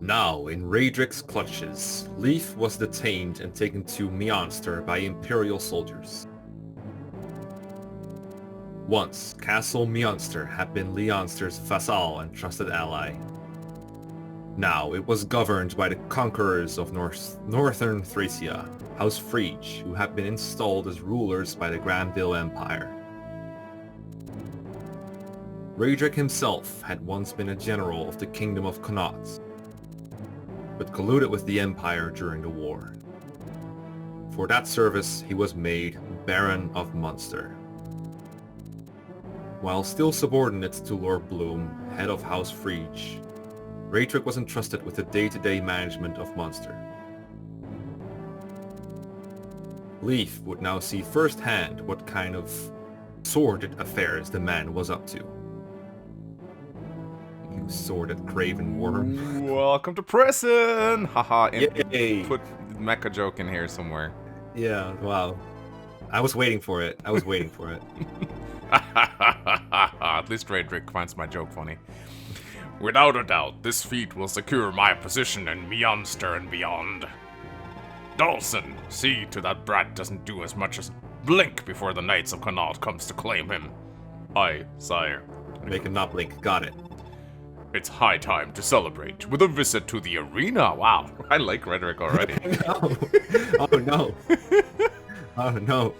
Now, in Raedric's clutches, Leif was detained and taken to Meonster by Imperial soldiers. Once, Castle Meonster had been Leonster's vassal and trusted ally. Now, it was governed by the conquerors of northern Thracia, House Frege, who had been installed as rulers by the Grandville Empire. Raedric himself had once been a general of the Kingdom of Connaught, but colluded with the Empire during the war. For that service, he was made Baron of Munster. While still subordinate to Lord Bloom, head of House Frege, Raedric was entrusted with the day-to-day management of Munster. Leif would now see firsthand what kind of sordid affairs the man was up to. You sordid craven worm. Welcome to prison! Haha, Yay! put mecha joke in here somewhere. Yeah, wow. I was waiting for it. At least Raedric finds my joke funny. Without a doubt, this feat will secure my position in Meonster and beyond. Dawson, see to that brat doesn't do as much as blink before the Knights of Connaught comes to claim him. Aye, sire. Make him not blink. Got it. It's high time to celebrate with a visit to the arena. Wow, I like rhetoric already. No. Oh no. Oh no.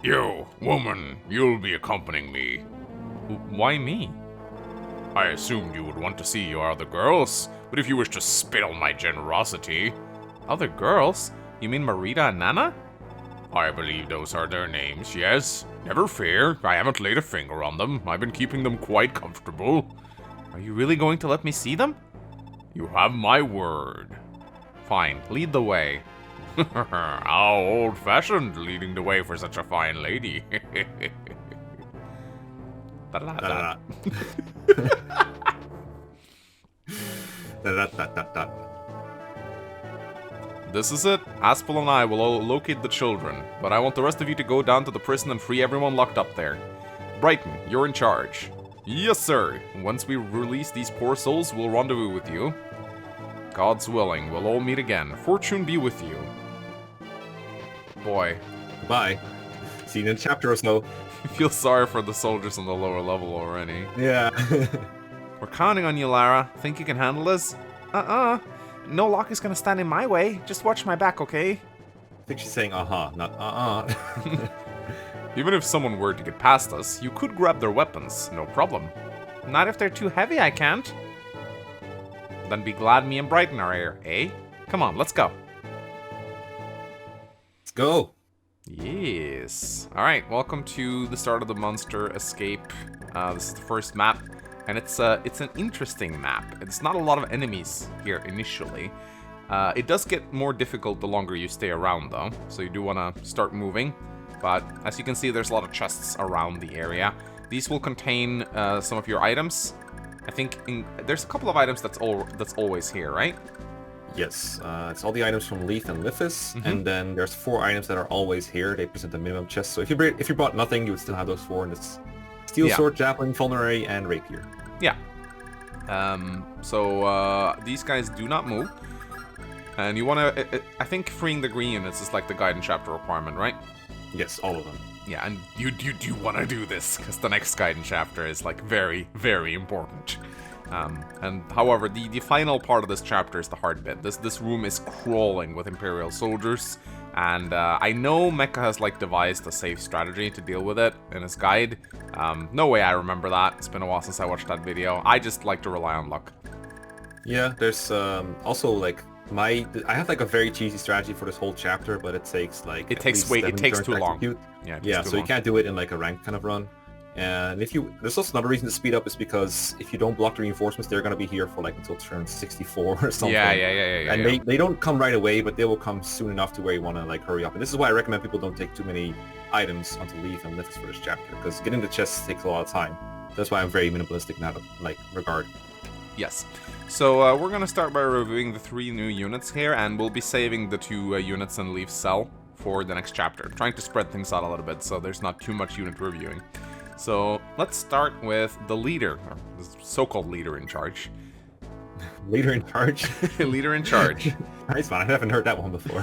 You, woman, you'll be accompanying me. Why me? I assumed you would want to see your other girls, but if you wish to spit on my generosity... Other girls? You mean Marita and Nana? I believe those are their names, yes. Never fear, I haven't laid a finger on them. I've been keeping them quite comfortable. Are you really going to let me see them? You have my word. Fine, lead the way. How old-fashioned, leading the way for such a fine lady. Da-da-da. Da-da-da-da-da. This is it. Aspel and I will locate the children, but I want the rest of you to go down to the prison and free everyone locked up there. Brighton, you're in charge. Yes, sir. Once we release these poor souls, we'll rendezvous with you. God's willing, we'll all meet again. Fortune be with you. Boy. Bye. See you in a chapter or so. I feel sorry for the soldiers on the lower level already. Yeah. We're counting on you, Lara. Think you can handle this? No lock is gonna stand in my way. Just watch my back, okay? I think she's saying not Even if someone were to get past us, you could grab their weapons, no problem. Not if they're too heavy, I can't. Then be glad me and Brighton are here, eh? Come on, let's go. Let's go. Yes. Alright, welcome to the start of the Monster Escape. This is the first map, and it's an interesting map. It's not a lot of enemies here initially. It does get more difficult the longer you stay around, though, so you do want to start moving. But as you can see, there's a lot of chests around the area. These will contain some of your items. I think there's a couple of items that's always here, right? Yes, it's all the items from Leif and Lithis, and then there's 4 items that are always here. They present a minimum chest, so if you bought nothing, you would still have those 4, and it's steel sword, javelin, vulnerary, and rapier. Yeah. So these guys do not move, and you want to. I think freeing the green units is like the guidance chapter requirement, right? Yes, all of them. Yeah, and you do want to do this because the next guidance chapter is like very, very important. And however, the final part of this chapter is the hard bit. This room is crawling with Imperial soldiers, and I know Mecha has like devised a safe strategy to deal with it in his guide. No way I remember that. It's been a while since I watched that video. I just like to rely on luck. Yeah, there's also like I have like a very cheesy strategy for this whole chapter, but it takes like it takes too long. Yeah, so you can't do it in like a ranked kind of run. And there's also another reason to speed up is because if you don't block the reinforcements, they're gonna be here for like until turn 64 or something. Yeah. And they don't come right away, but they will come soon enough to where you want to like hurry up. And this is why I recommend people don't take too many items onto Leif and Lithis for this chapter, because getting the chests takes a lot of time. That's why I'm very minimalistic in that like regard. Yes. So we're gonna start by reviewing the 3 new units here, and we'll be saving the 2 units in Leif's cell for the next chapter, trying to spread things out a little bit so there's not too much unit reviewing. So let's start with the leader, or the so-called leader in charge. Leader in charge. Leader in charge. Nice one. I haven't heard that one before.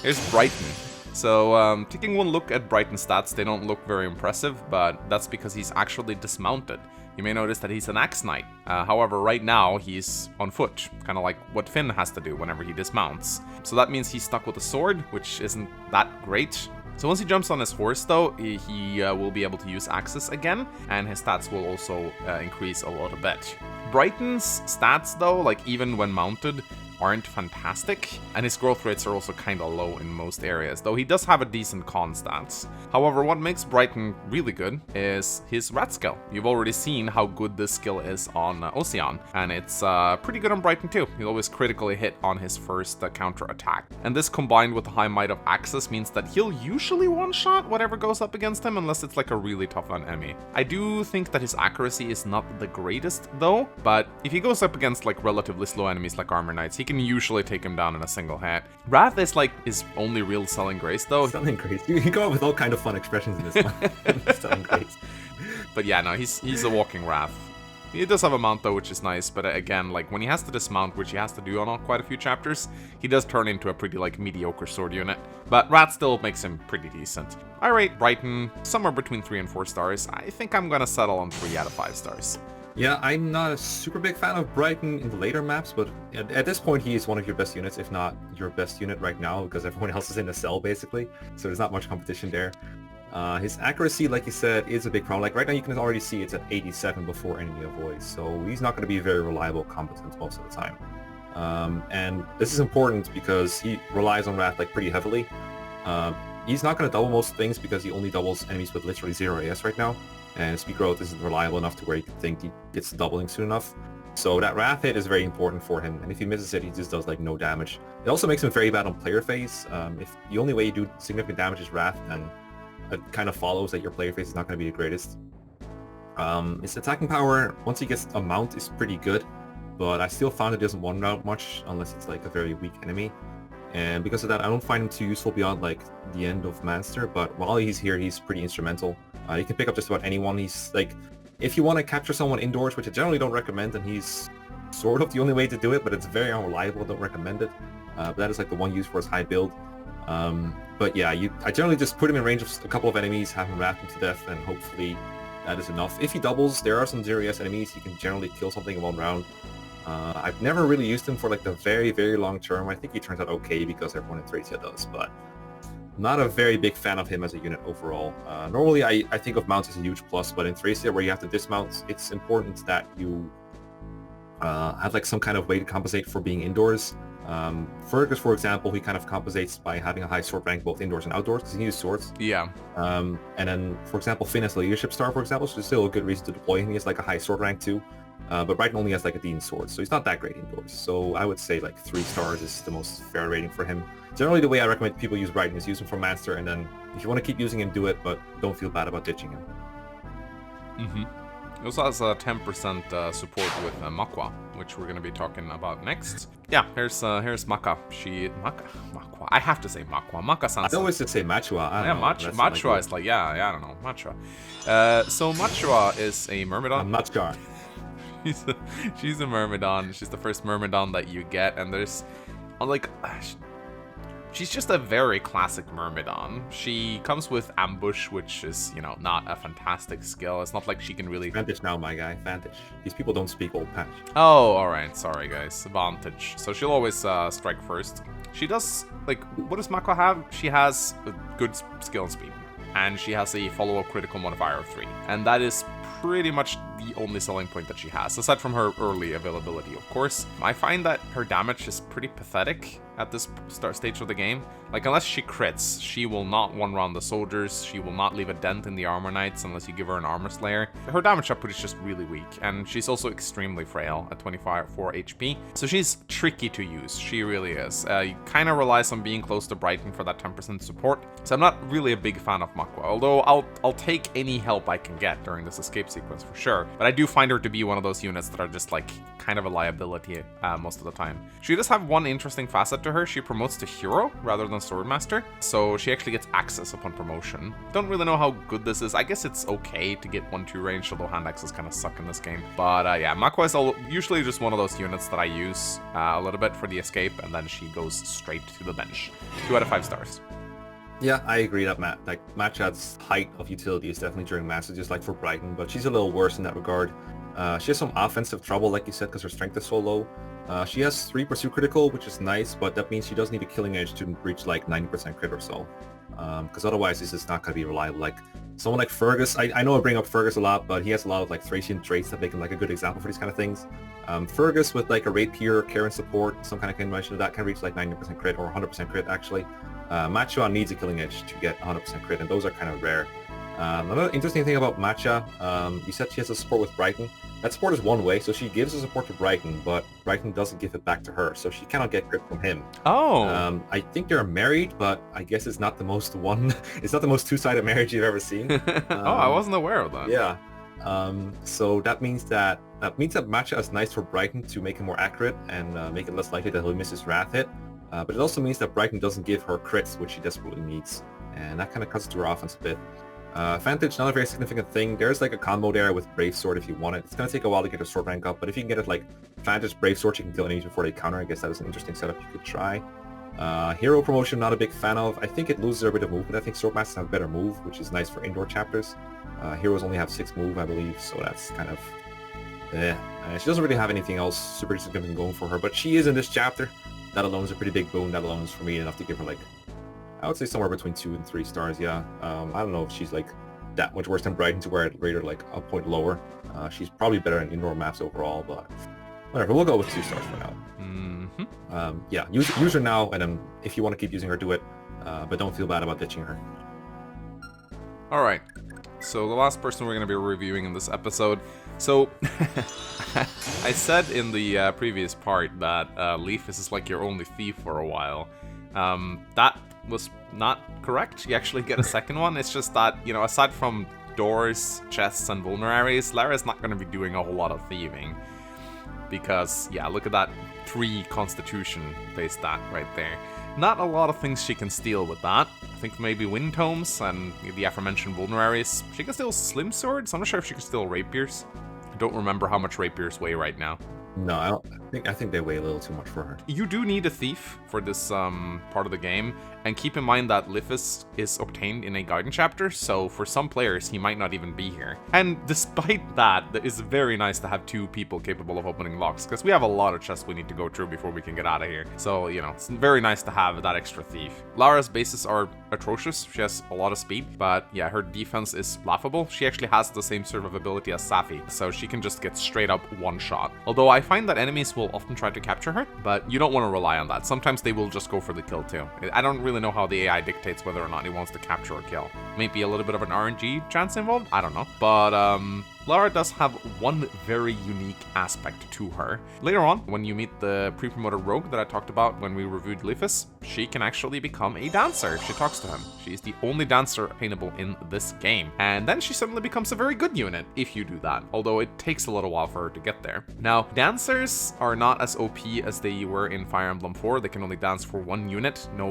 Here's Brighton. So, taking one look at Brighton's stats, they don't look very impressive, but that's because he's actually dismounted. You may notice that he's an axe knight. However, right now, he's on foot, kind of like what Finn has to do whenever he dismounts. So that means he's stuck with a sword, which isn't that great. So once he jumps on his horse, though, he will be able to use axes again, and his stats will also increase a little bit. Brighton's stats, though, like even when mounted, aren't fantastic, and his growth rates are also kinda low in most areas, though he does have a decent con stats. However, what makes Brighton really good is his rat skill. You've already seen how good this skill is on Ocean, and it's pretty good on Brighton too. He'll always critically hit on his first counter attack. And this combined with the high might of axes means that he'll usually one-shot whatever goes up against him unless it's like a really tough enemy. I do think that his accuracy is not the greatest though, but if he goes up against like relatively slow enemies like Armor Knights, he can usually take him down in a single hit. Wrath is like his only real selling grace though. Selling grace. You can go up with all kind of fun expressions in this one. Selling grace. But yeah, no, he's a walking Wrath. He does have a mount though, which is nice, but again, like when he has to dismount, which he has to do on quite a few chapters, he does turn into a pretty like mediocre sword unit. But Wrath still makes him pretty decent. I rate Brighton somewhere between 3 and 4 stars. I think I'm gonna settle on 3 out of 5 stars. Yeah, I'm not a super big fan of Brighton in the later maps, but at this point he is one of your best units, if not your best unit right now, because everyone else is in a cell basically, so there's not much competition there. His accuracy, like you said, is a big problem. Like right now you can already see it's at 87 before enemy avoids, so he's not going to be very reliable competent most of the time. And this is important because he relies on Wrath like pretty heavily. He's not going to double most things because he only doubles enemies with literally 0 AS right now. And speed growth isn't reliable enough to where you can think he gets doubling soon enough. So that Wrath hit is very important for him, and if he misses it, he just does like no damage. It also makes him very bad on player phase. If the only way you do significant damage is Wrath, then it kind of follows that your player phase is not going to be the greatest. His attacking power, once he gets a mount, is pretty good, but I still found it doesn't one-round much unless it's like a very weak enemy. And because of that, I don't find him too useful beyond like the end of Manster, but while he's here, he's pretty instrumental. You can pick up just about anyone. He's like, if you want to capture someone indoors, which I generally don't recommend, and he's sort of the only way to do it, but it's very unreliable, don't recommend it. But that is like the one use for his high build. But yeah, I generally just put him in range of a couple of enemies, have him wrap him to death, and hopefully that is enough. If he doubles, there are some 0-ES enemies, he can generally kill something in 1 round. I've never really used him for like the very, very long term. I think he turns out okay because everyone in Thracia does, but not a very big fan of him as a unit overall. Normally I think of mounts as a huge plus, but in Thracia where you have to dismount, it's important that you have like some kind of way to compensate for being indoors. Fergus, for example, he kind of compensates by having a high sword rank both indoors and outdoors because he uses swords. Yeah. And then, for example, Finn has a leadership star, for example, so there's still a good reason to deploy him. He has like a high sword rank too. But Brighton only has like a decent sword, so he's not that great indoors. So I would say like 3 stars is the most fair rating for him. Generally, the way I recommend people use Brighton is use him for Master, and then if you want to keep using him, do it, but don't feel bad about ditching him. He also has 10% support with Makwa, which we're going to be talking about next. Yeah, here's Maka. Makwa. I have to say Makwa. Maka sounds. I always just say Machua. Machua is like, yeah, I don't know, Machua. So Machua is a Myrmidon. I'm not sure. She's a Myrmidon. She's the first Myrmidon that you get, and there's like. She's just a very classic Myrmidon. She comes with Ambush, which is, you know, not a fantastic skill. It's not like she can really... Vantage now, my guy. Vantage. These people don't speak Old Patch. Oh, alright. Sorry, guys. Vantage. So she'll always strike first. She does... Like, what does Makwa have? She has a good skill and speed. And she has a follow-up critical modifier of 3. And that is pretty much the only selling point that she has, aside from her early availability, of course. I find that her damage is pretty pathetic at this stage of the game. Like, unless she crits, she will not one-round the soldiers, she will not leave a dent in the Armor Knights unless you give her an Armor Slayer. Her damage output is just really weak, and she's also extremely frail at 24 HP. So she's tricky to use, she really is. Kind of relies on being close to Brighton for that 10% support, so I'm not really a big fan of Makwa, although I'll take any help I can get during this escape sequence for sure. But I do find her to be one of those units that are just like kind of a liability most of the time. She does have one interesting facet to to her, she promotes to hero rather than swordmaster, so she actually gets access upon promotion. Don't really know how good this is. I guess it's okay to get 1-2 range, although hand axes kind of suck in this game. But yeah, Makwa is usually just one of those units that I use a little bit for the escape, and then she goes straight to the bench. 2 out of 5 stars. Yeah, I agree that Matcha's height of utility is definitely during matches, just like for Brighton, but she's a little worse in that regard. She has some offensive trouble, like you said, because her strength is so low. She has 3 pursue critical, which is nice, but that means she does need a killing edge to reach like 90% crit or so. Because otherwise this is not going to be reliable. Like someone like Fergus, I know I bring up Fergus a lot, but he has a lot of like Thracian traits that make him like a good example for these kind of things. Fergus with like a rapier, care and support, some kind of combination of that can reach like 90% crit or 100% crit actually. Matcha needs a killing edge to get 100% crit, and those are kind of rare. Another interesting thing about Matcha, you said she has a support with Brighton. That support is one way, so she gives the support to Brighton, but Brighton doesn't give it back to her, so she cannot get crit from him. Oh. I think they're married, but I guess it's not the most it's not the most two-sided marriage you've ever seen. Oh, I wasn't aware of that. Yeah. So that means that Matcha is nice for Brighton to make him more accurate and make it less likely that he'll miss his wrath hit. But it also means that Brighton doesn't give her crits, which she desperately needs, and that kind of cuts to her offense a bit. Vantage, not a very significant thing. There's like a combo there with Brave Sword if you want it. It's going to take a while to get her sword rank up, but if you can get it like Vantage, Brave Sword, you can kill enemies before they counter. I guess that is an interesting setup you could try. Hero promotion, not a big fan of. I think it loses a bit of movement. I think Swordmasters have a better move, which is nice for indoor chapters. Heroes only have 6 move, I believe, so that's kind of... she doesn't really have anything else super significant going for her, but she is in this chapter. That alone is a pretty big boon. That alone is for me enough to give her like, I would say somewhere between 2 and 3 stars, yeah. I don't know if she's like that much worse than Brighton to where I'd rate her like a point lower. She's probably better in indoor maps overall, but whatever, we'll go with 2 stars for now. Mm-hmm. Yeah, use her now, and then if you want to keep using her, do it. But don't feel bad about ditching her. Alright, so the last person we're going to be reviewing in this episode. So, I said in the previous part that Leaf is like your only thief for a while. That was not correct. You actually get a second one. It's just that, you know, aside from doors, chests, and vulneraries, Lara's not going to be doing a whole lot of thieving. Because, yeah, look at that 3 constitution base stat right there. Not a lot of things she can steal with that. I think maybe wind tomes and the aforementioned vulneraries. She can steal slim swords. I'm not sure if she can steal rapiers. I don't remember how much rapiers weigh right now. No, I don't. I think they weigh a little too much for her. You do need a thief for this part of the game, and keep in mind that Lithis is obtained in a Guidance chapter, so for some players he might not even be here. And despite that, it is very nice to have 2 people capable of opening locks, because we have a lot of chests we need to go through before we can get out of here. So, you know, it's very nice to have that extra thief. Lara's bases are atrocious. She has a lot of speed, but yeah, her defense is laughable. She actually has the same sort of ability as Safi, so she can just get straight up one shot. Although I find that enemies will often try to capture her, but you don't want to rely on that. Sometimes they will just go for the kill too. I don't really know how the AI dictates whether or not he wants to capture or kill. Maybe a little bit of an RNG chance involved? I don't know. But Lara does have one very unique aspect to her. Later on, when you meet the pre-promoted rogue that I talked about when we reviewed Leafus, she can actually become a dancer. She talks to him. She's the only dancer attainable in this game. And then she suddenly becomes a very good unit if you do that, although it takes a little while for her to get there. Now, dancers are not as OP as they were in Fire Emblem 4. They can only dance for 1 unit, no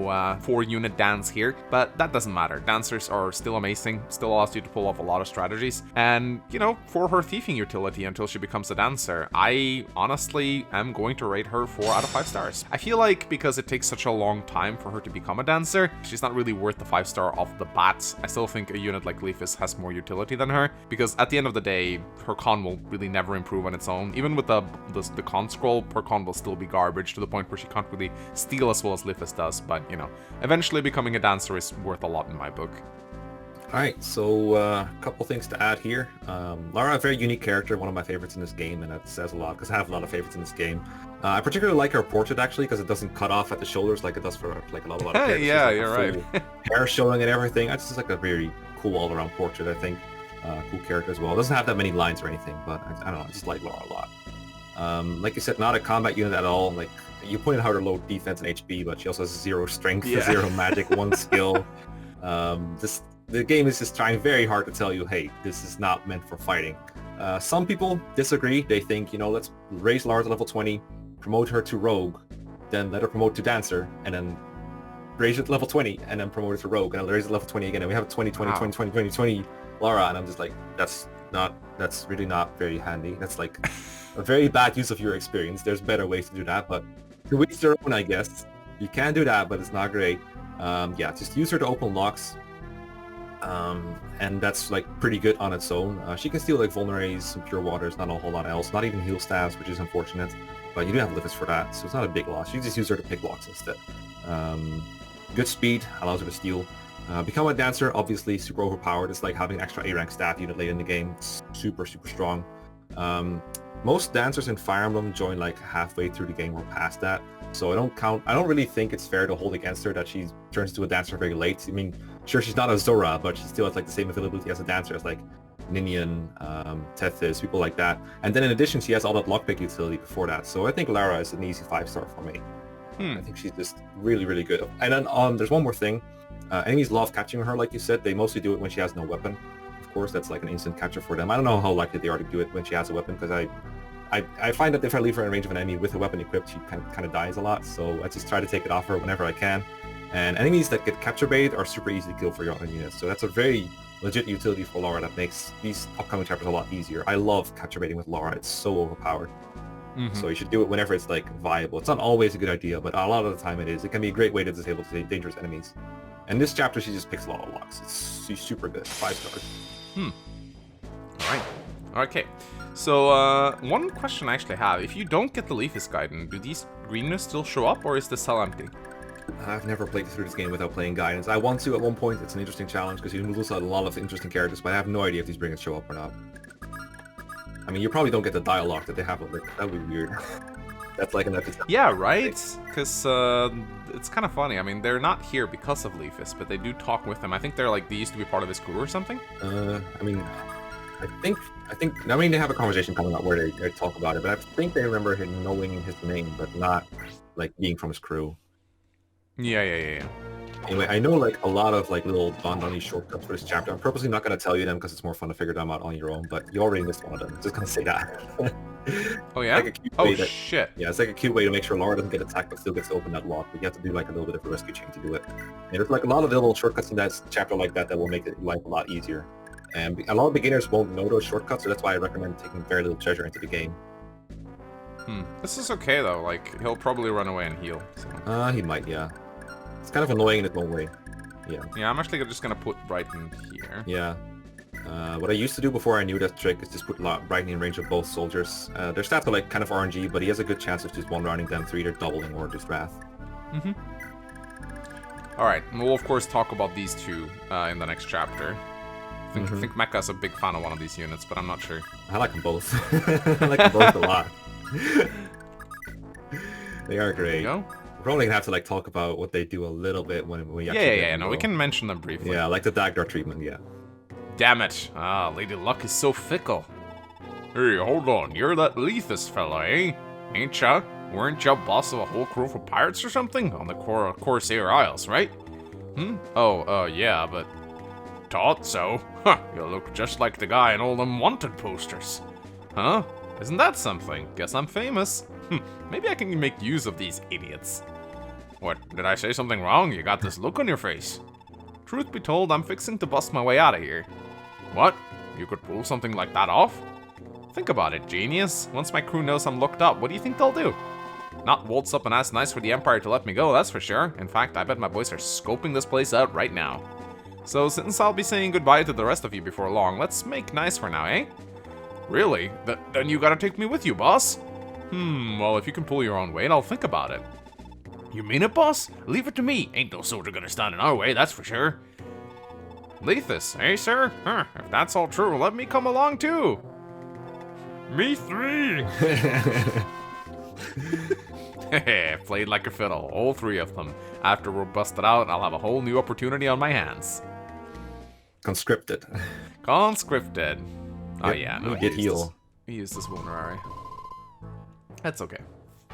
4-unit dance here, but that doesn't matter. Dancers are still amazing, still allows you to pull off a lot of strategies, and, you know, for her thieving utility until she becomes a dancer, I honestly am going to rate her 4 out of 5 stars. I feel like because it takes such a long time for her to become a dancer, she's not really worth the 5-star off the bat. I still think a unit like Leafus has more utility than her, because at the end of the day, her con will really never improve on its own. Even with the con scroll, her con will still be garbage to the point where she can't really steal as well as Leafus does, but, you know, eventually becoming a dancer is worth a lot in my book. Alright, so a couple things to add here. Lara, a very unique character, one of my favorites in this game, and that says a lot because I have a lot of favorites in this game. I particularly like her portrait actually because it doesn't cut off at the shoulders like it does for like a lot of characters. Yeah, like you're right. Hair showing and everything. It's just like a very cool all-around portrait, I think. Cool character as well. It doesn't have that many lines or anything, but I don't know, I just like Lara a lot. Like you said, not a combat unit at all. Like you pointed out her low defense and HP, but she also has 0 strength, 0 magic, 1 skill. The game is just trying very hard to tell you, hey, this is not meant for fighting. Some people disagree. They think, you know, let's raise Lara to level 20, promote her to rogue, then let her promote to dancer, and then raise it to level 20, and then promote it to rogue, and then raise it to level 20 again, and we have 20, 20, 20, 20, 20, 20 Lara, and I'm just like, that's really not very handy. That's like a very bad use of your experience. There's better ways to do that, but to each their own, I guess. You can do that, but it's not great. Yeah, just use her to open locks. And that's like pretty good on its own. She can steal like vulneraries, some pure waters, not a whole lot else. Not even heal staves, which is unfortunate. But you do have Livus for that, so it's not a big loss. You just use her to pick locks instead. Good speed, allows her to steal. Become a dancer, obviously super overpowered. It's like having an extra A-rank staff unit late in the game. It's super, super strong. Most dancers in Fire Emblem join like halfway through the game or past that. So I don't really think it's fair to hold against her that she turns into a dancer very late. I mean, sure, she's not a Zora, but she still has like the same availability as a dancer as like Ninian, Tethys, people like that. And then in addition, she has all that lockpick utility before that. So I think Lara is an easy 5-star for me. I think she's just really, really good. And then there's one more thing. Enemies love catching her, like you said. They mostly do it when she has no weapon. Of course, that's like an instant capture for them. I don't know how likely they are to do it when she has a weapon, because I find that if I leave her in range of an enemy with a weapon equipped, she kind of dies a lot. So I just try to take it off her whenever I can. And enemies that get capture bait are super easy to kill for your own units. So that's a very legit utility for Lara that makes these upcoming chapters a lot easier. I love capture baiting with Lara. It's so overpowered. So you should do it whenever it's like viable. It's not always a good idea, but a lot of the time it is. It can be a great way to disable dangerous enemies. And this chapter, she just picks a lot of locks. She's super good. 5 stars. Alright. Okay. So, one question I actually have. If you don't get the Leafus Guidance, do these greenness still show up, or is the cell empty? I've never played through this game without playing guidance. I want to at one point. It's an interesting challenge because you lose a lot of interesting characters, but I have no idea if these bringers show up or not. I mean, you probably don't get the dialogue that they have. Like, that would be weird. That's like an episode. Yeah, right? Because it's kind of funny. I mean, they're not here because of Leafus, but they do talk with him. I think they're like, they used to be part of his crew or something. I mean, I mean, they have a conversation coming up where they talk about it, but I think they remember him knowing his name, but not like being from his crew. Yeah. Anyway, I know like a lot of like little Don shortcuts for this chapter. I'm purposely not going to tell you them because it's more fun to figure them out on your own, but you already missed one of them. I'm just going to say that. Oh yeah? Like shit. Yeah, it's like a cute way to make sure Lara doesn't get attacked but still gets to open that lock, but you have to do like a little bit of a rescue chain to do it. And there's like a lot of little shortcuts in that chapter like that will make life a lot easier. And a lot of beginners won't know those shortcuts, so that's why I recommend taking very little treasure into the game. This is okay though, like, he'll probably run away and heal. So. He might, yeah. It's kind of annoying in its own way. Yeah. Yeah, I'm actually just gonna put Brighton here. Yeah. What I used to do before I knew that trick is just put Brighton in range of both soldiers. Their stats are like kind of RNG, but he has a good chance of just one-rounding them through either doubling or just wrath. Alright, we'll of course talk about these two in the next chapter. I think Mecha's a big fan of one of these units, but I'm not sure. I like them both. I like them both a lot. They are great. There you go. We're probably gonna have to like talk about what they do a little bit when we actually Yeah, no, we can mention them briefly. Yeah, like the Dagdar treatment, yeah. Damn it. Lady Luck is so fickle. Hey, hold on. You're that Leafus fella, eh? Ain't ya? Weren't ya boss of a whole crew of pirates or something? On the Corsair Isles, right? Yeah, but... Thought so. Huh, you look just like the guy in all them wanted posters. Huh? Isn't that something? Guess I'm famous. Maybe I can make use of these idiots. What, did I say something wrong? You got this look on your face. Truth be told, I'm fixing to bust my way out of here. What? You could pull something like that off? Think about it, genius. Once my crew knows I'm looked up, what do you think they'll do? Not waltz up and ask nice for the Empire to let me go, that's for sure. In fact, I bet my boys are scoping this place out right now. So since I'll be saying goodbye to the rest of you before long, let's make nice for now, eh? Really? Then you gotta take me with you, boss? Well, if you can pull your own weight, I'll think about it. You mean it, boss? Leave it to me. Ain't no soldier gonna stand in our way, that's for sure. Leafus, eh, sir? If that's all true, let me come along too. Me three. Played like a fiddle, all three of them. After we're busted out, I'll have a whole new opportunity on my hands. Conscripted. Conscripted. Oh yeah, no, get heal. He used this vulnerary. That's okay.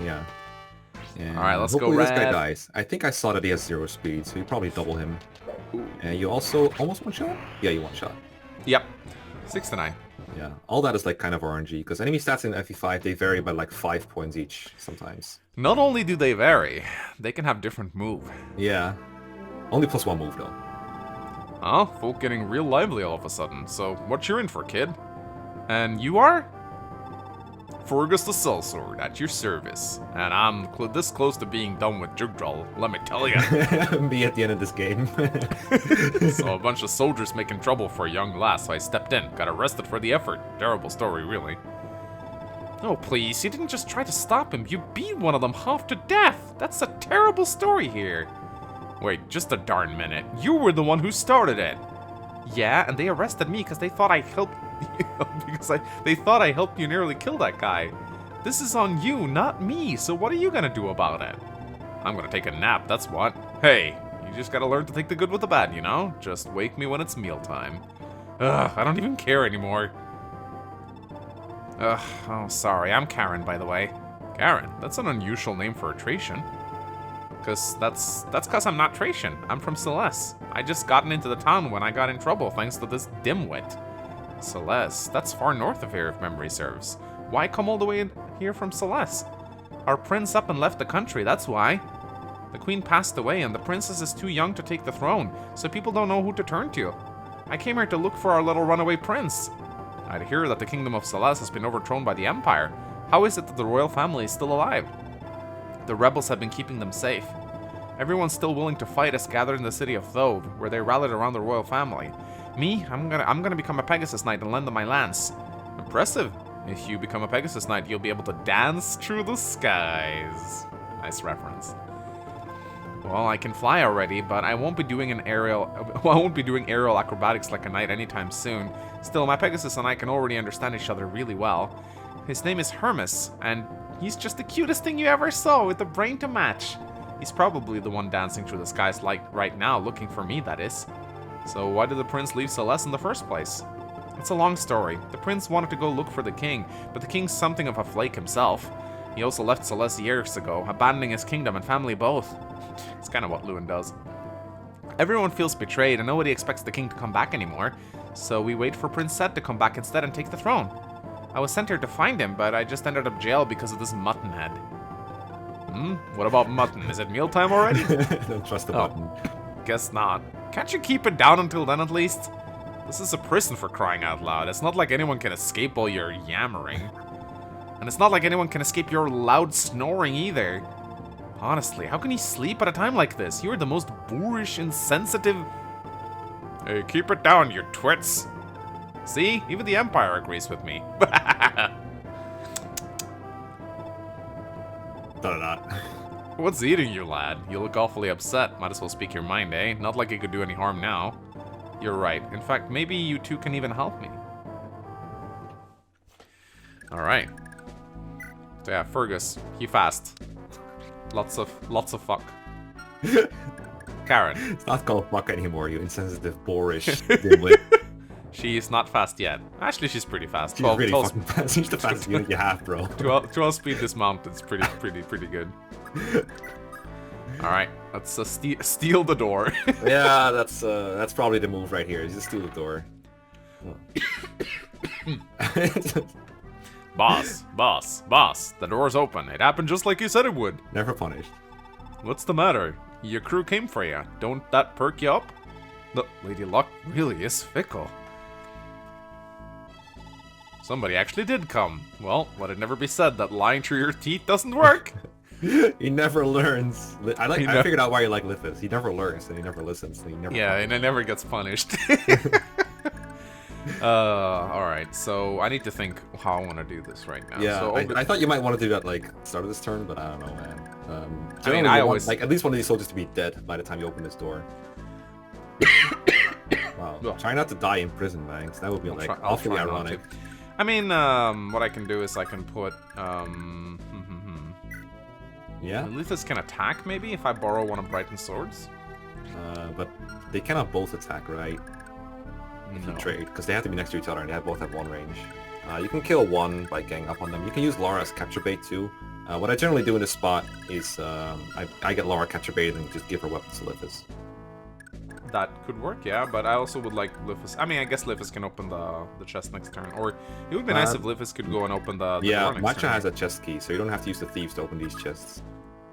Yeah. Alright, let's go red. red. This guy dies. I think I saw that he has 0 speed, so you probably double him. And you also almost one-shot? Yeah, you one-shot. Yep. 6 to 9. Yeah, all that is like kind of RNG, because enemy stats in FE5, they vary by like 5 points each sometimes. Not only do they vary, they can have different move. Yeah. Only +1 move though. Oh, folk getting real lively all of a sudden. So, what you in for, kid? And you are? Fergus the Sellsword, at your service. And I'm this close to being done with Jugdral, let me tell you. Me at the end of this game. So a bunch of soldiers making trouble for a young lass, so I stepped in. Got arrested for the effort. Terrible story, really. Oh, please, you didn't just try to stop him. You beat one of them half to death. That's a terrible story here. Wait, just a darn minute. You were the one who started it. Yeah, and they arrested me because they thought I helped they thought I helped you nearly kill that guy. This is on you, not me, so what are you gonna do about it? I'm gonna take a nap, that's what. Hey, you just gotta learn to take the good with the bad, you know? Just wake me when it's mealtime. Ugh, I don't even care anymore. Ugh, oh, sorry, I'm Karen, by the way. Karen? That's an unusual name for a Thracian. That's cause I'm not Thracian. I'm from Celeste. I just gotten into the town when I got in trouble thanks to this dimwit. Celeste? That's far north of here if memory serves. Why come all the way in here from Celeste? Our prince up and left the country, that's why. The queen passed away and the princess is too young to take the throne, so people don't know who to turn to. I came here to look for our little runaway prince. I'd hear that the kingdom of Celeste has been overthrown by the Empire. How is it that the royal family is still alive? The rebels have been keeping them safe. Everyone's still willing to fight us gathered in the city of Thove, where they rallied around the royal family. Me, I'm gonna become a Pegasus Knight and lend them my lance. Impressive. If you become a Pegasus Knight, you'll be able to dance through the skies. Nice reference. Well, I can fly already, but I won't be doing aerial acrobatics like a knight anytime soon. Still, my Pegasus and I can already understand each other really well. His name is Hermes, and he's just the cutest thing you ever saw with a brain to match. He's probably the one dancing through the skies like right now, looking for me, that is. So why did the prince leave Celeste in the first place? It's a long story. The prince wanted to go look for the king, but the king's something of a flake himself. He also left Celeste years ago, abandoning his kingdom and family both. It's kind of what Lewin does. Everyone feels betrayed and nobody expects the king to come back anymore, so we wait for Prince Set to come back instead and take the throne. I was sent here to find him, but I just ended up jail because of this mutton head. What about mutton? Is it mealtime already? Don't trust the button. Guess not. Can't you keep it down until then at least? This is a prison for crying out loud. It's not like anyone can escape all your yammering. And it's not like anyone can escape your loud snoring either. Honestly, how can you sleep at a time like this? You're the most boorish, insensitive... Hey, keep it down, you twits. See? Even the Empire agrees with me. What's eating you, lad? You look awfully upset. Might as well speak your mind, eh? Not like it could do any harm now. You're right. In fact, maybe you two can even help me. Alright. So yeah, Fergus, he fast. Lots of fuck. Karen. It's not called fuck anymore, you insensitive, boorish dimwit. She's not fast yet. Actually, she's pretty fast. She's really fucking fast. She's the fastest unit you have, bro. 12 speed dismount. It's pretty good. All right, let's steal the door. Yeah, that's probably the move right here. Just steal the door. Boss. The door's open. It happened just like you said it would. Never punished. What's the matter? Your crew came for you. Don't that perk you up? No, Lady Luck really is fickle. Somebody actually did come. Well, let it never be said that lying through your teeth doesn't work. He never learns. I figured out why you like Lithis. He never learns and he never listens. And he never and it never gets punished. Alright, so I need to think how I want to do this right now. Yeah, so I thought you might want to do that like start of this turn, but I don't know, man. I always like at least one of these soldiers to be dead by the time you open this door. Wow. Ugh. Try not to die in prison, Banks. That would be like awfully ironic. I mean, what I can do is I can put Yeah? Lithis can attack maybe if I borrow one of Brighton's swords. But they cannot both attack, right? If you trade, because they have to be next to each other and they both have one range. You can kill one by getting up on them. You can use Lara as capture bait too. What I generally do in this spot is I get Lara capture bait and just give her weapons to Lithis. That could work, yeah, but I also would like Lifis. I mean, I guess Lifis can open the chest next turn. Or it would be nice if Lifis could go and open the yeah, door next turn. Matcha has a chest key, so you don't have to use the thieves to open these chests.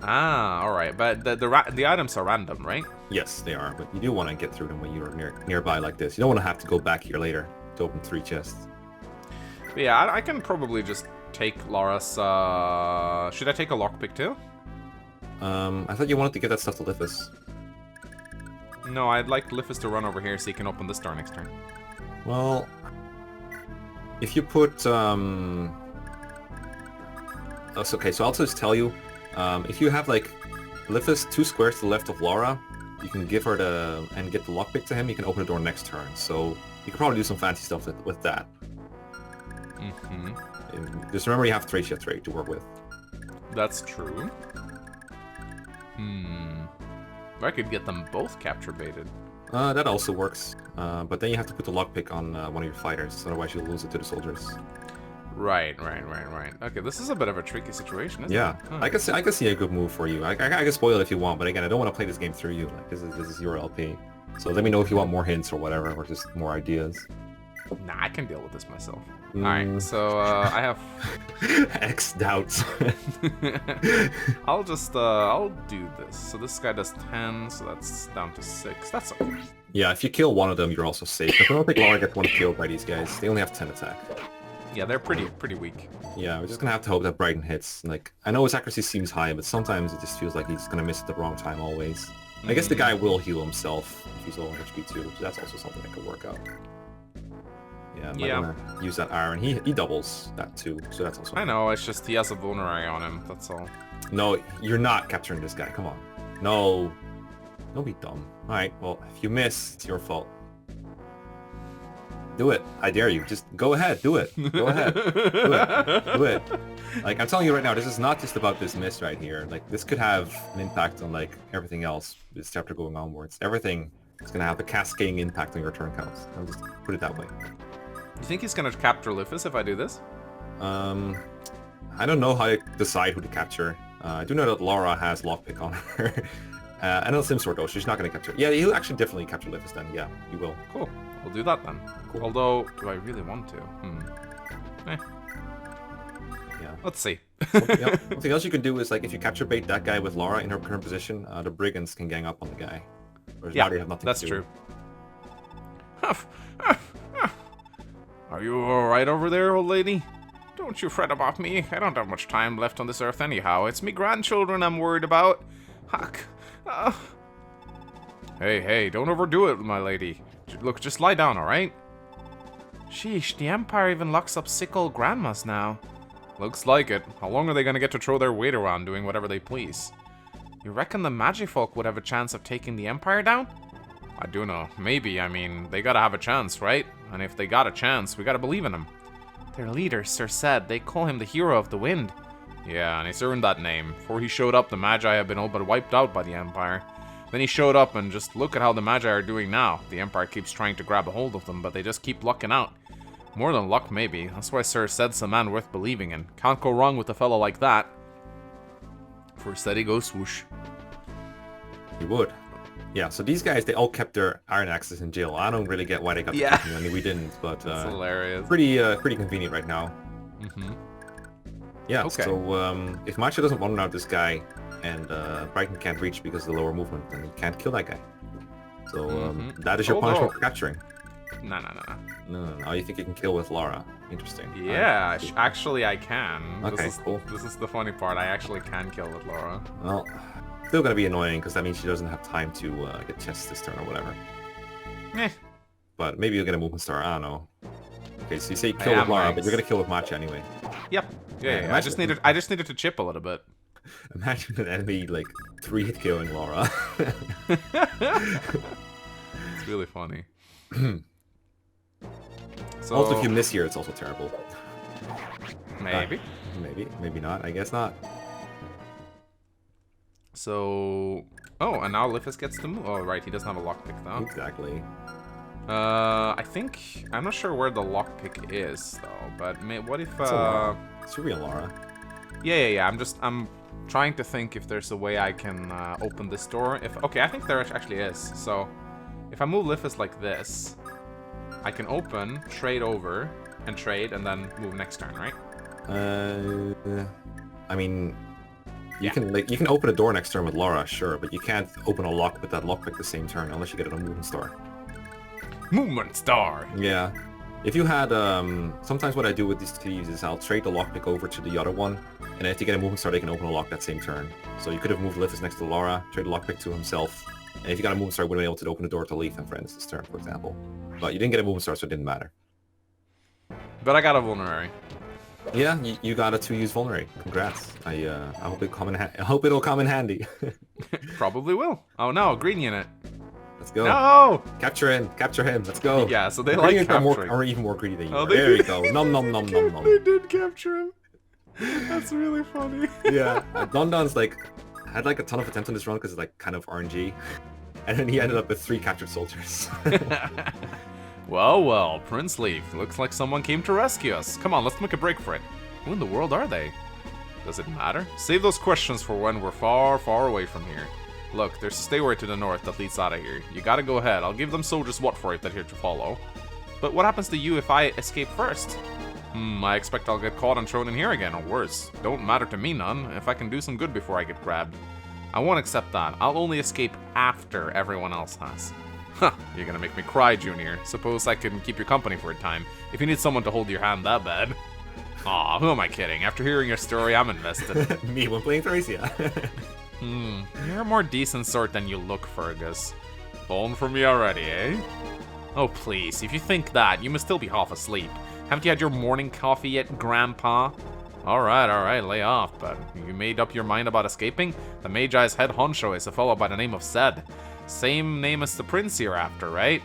Ah, alright, but the items are random, right? Yes, they are, but you do want to get through them when you're nearby like this. You don't want to have to go back here later to open 3 chests. But yeah, I can probably just take Lara's, should I take a lockpick too? I thought you wanted to get that stuff to Lifis. No, I'd like Lifis to run over here so he can open this door next turn. Well, if you put, that's okay, so I'll just tell you, if you have, like, Lifis 2 squares to the left of Lara, you can give her and get the lockpick to him, you can open the door next turn, so you can probably do some fancy stuff with that. Mm-hmm. And just remember you have Thracia trade to work with. That's true. I could get them both capture baited. That also works, but then you have to put the lockpick on one of your fighters, otherwise you'll lose it to the soldiers. Right. Okay, this is a bit of a tricky situation, isn't Yeah, it? Huh. I can see a good move for you. I can spoil it if you want, but again, I don't want to play this game through you. Like this is your LP. So let me know if you want more hints or whatever, or just more ideas. Nah, I can deal with this myself. Alright, so I have... X doubts. I'll do this. So this guy does 10, so that's down to 6. That's okay. Yeah, if you kill one of them, you're also safe. But I don't think Lara gets one killed by these guys. They only have 10 attack. Yeah, they're pretty weak. Yeah, we're just gonna have to hope that Brighton hits. Like, I know his accuracy seems high, but sometimes it just feels like he's gonna miss at the wrong time always. I guess the guy will heal himself if he's low on HP too, so that's also something that could work out. Yeah, I'm not gonna use that iron. He doubles that too, so that's also... I know, it's just he has a vulnerary on him, that's all. No, you're not capturing this guy, come on. No. Don't be dumb. Alright, well, if you miss, it's your fault. Do it. I dare you. Just go ahead. Do it. Go ahead. Do it. Do it. Like, I'm telling you right now, this is not just about this miss right here. Like, this could have an impact on, like, everything else this chapter going onwards. Everything is going to have a cascading impact on your turn counts. I'll just put it that way. You think he's going to capture Lifis if I do this? I don't know how to decide who to capture. I do know that Lara has lockpick on her. I know Simsword though, she's not going to capture. Yeah, he'll actually definitely capture Lifis then. Yeah, he will. Cool. We'll do that then. Cool. Although, do I really want to? Yeah. Let's see. Something else you can do is, like, if you capture bait that guy with Lara in her current position, the brigands can gang up on the guy. Whereas now they have nothing that's to do. True. Are you alright over there, old lady? Don't you fret about me. I don't have much time left on this earth anyhow. It's me grandchildren I'm worried about. Huck. Hey, don't overdo it, my lady. Look, just lie down, alright? Sheesh, the Empire even locks up sick old grandmas now. Looks like it. How long are they gonna get to throw their weight around doing whatever they please? You reckon the Magifolk would have a chance of taking the Empire down? I do know. Maybe. I mean, they gotta have a chance, right? And if they got a chance, we gotta believe in them. Their leader, Sir said, they call him the Hero of the Wind. Yeah, and he's earned that name. Before he showed up, the Magi have been all but wiped out by the Empire. Then he showed up, and just look at how the Magi are doing now. The Empire keeps trying to grab a hold of them, but they just keep lucking out. More than luck, maybe. That's why Sir said's a man worth believing in. Can't go wrong with a fellow like that. For steady go swoosh. You would. Yeah, so these guys, they all kept their iron axes in jail. I don't really get why they got the I mean, we didn't, but that's hilarious. Pretty convenient right now. Mm-hmm. Yeah, okay. So if Macha doesn't want out this guy, and Brighton can't reach because of the lower movement, then he can't kill that guy. So that is your punishment for capturing. No. Oh, you think you can kill with Lara? Interesting. Yeah, actually I can. Okay, cool. This is the funny part. I actually can kill with Lara. Well, still gonna be annoying because that means she doesn't have time to get chests this turn or whatever. But maybe you'll get a movement star. I don't know. Okay, so you say kill with Lara, but you're gonna kill with Macha anyway. Yep. Yeah. I just needed to chip a little bit. Imagine an enemy like 3-hit killing Lara. It's really funny. So, also, if you miss here, it's also terrible. Maybe. Maybe not. I guess not. So, and now Lifis gets to move. Oh, right, he doesn't have a lockpick though. Exactly. I think I'm not sure where the lockpick is though. But what if? It's a real Lara. Yeah. I'm trying to think if there's a way I can open this door. I think there actually is. So, If I move Lifis like this, I can open, trade over, and trade, and then move next turn, right? I mean, you can open a door next turn with Lara, sure, but you can't open a lock with that lockpick the same turn unless you get it on Movement Star. Movement Star! Yeah. If you had, sometimes what I do with these thieves is I'll trade the lockpick over to the other one, and if you get a Movement Star, they can open a lock that same turn. So you could have moved Lifis next to Lara, trade the lockpick to himself, and if you got a Movement Star, you would have been able to open the door to Leaf and Friends this turn, for example. But you didn't get a Movement Star, so it didn't matter. But I got a Vulnerary. Yeah, you got a 2-use Vulnerary. Congrats. I hope it'll come in handy. Probably will. Oh no, green unit. Let's go. No! Capture him. Capture him. Let's go. Yeah, so they Green like units capturing. are even more greedy than you. Oh, There you go. Nom nom nom nom nom. They did capture him. That's really funny. Yeah. Dondon's had a ton of attempts on this run because it's kind of RNG. And then he ended up with 3 captured soldiers. Well, well, Prince Leaf. Looks like someone came to rescue us. Come on, let's make a break for it. Who in the world are they? Does it matter? Save those questions for when we're far, far away from here. Look, there's a stairway to the north that leads out of here. You gotta go ahead. I'll give them soldiers what for it that here to follow. But what happens to you if I escape first? I expect I'll get caught and thrown in here again, or worse. Don't matter to me none, if I can do some good before I get grabbed. I won't accept that. I'll only escape after everyone else has. Huh, you're gonna make me cry, Junior. Suppose I can keep you company for a time, if you need someone to hold your hand that bad. Aw, who am I kidding? After hearing your story, I'm invested. Me when playing Thracia. You're a more decent sort than you look, Fergus. Falling for me already, eh? Oh, please, if you think that, you must still be half asleep. Haven't you had your morning coffee yet, Grandpa? Alright, lay off, but you made up your mind about escaping? The Magi's head honcho is a fellow by the name of Zed. Same name as the prince you're after, right?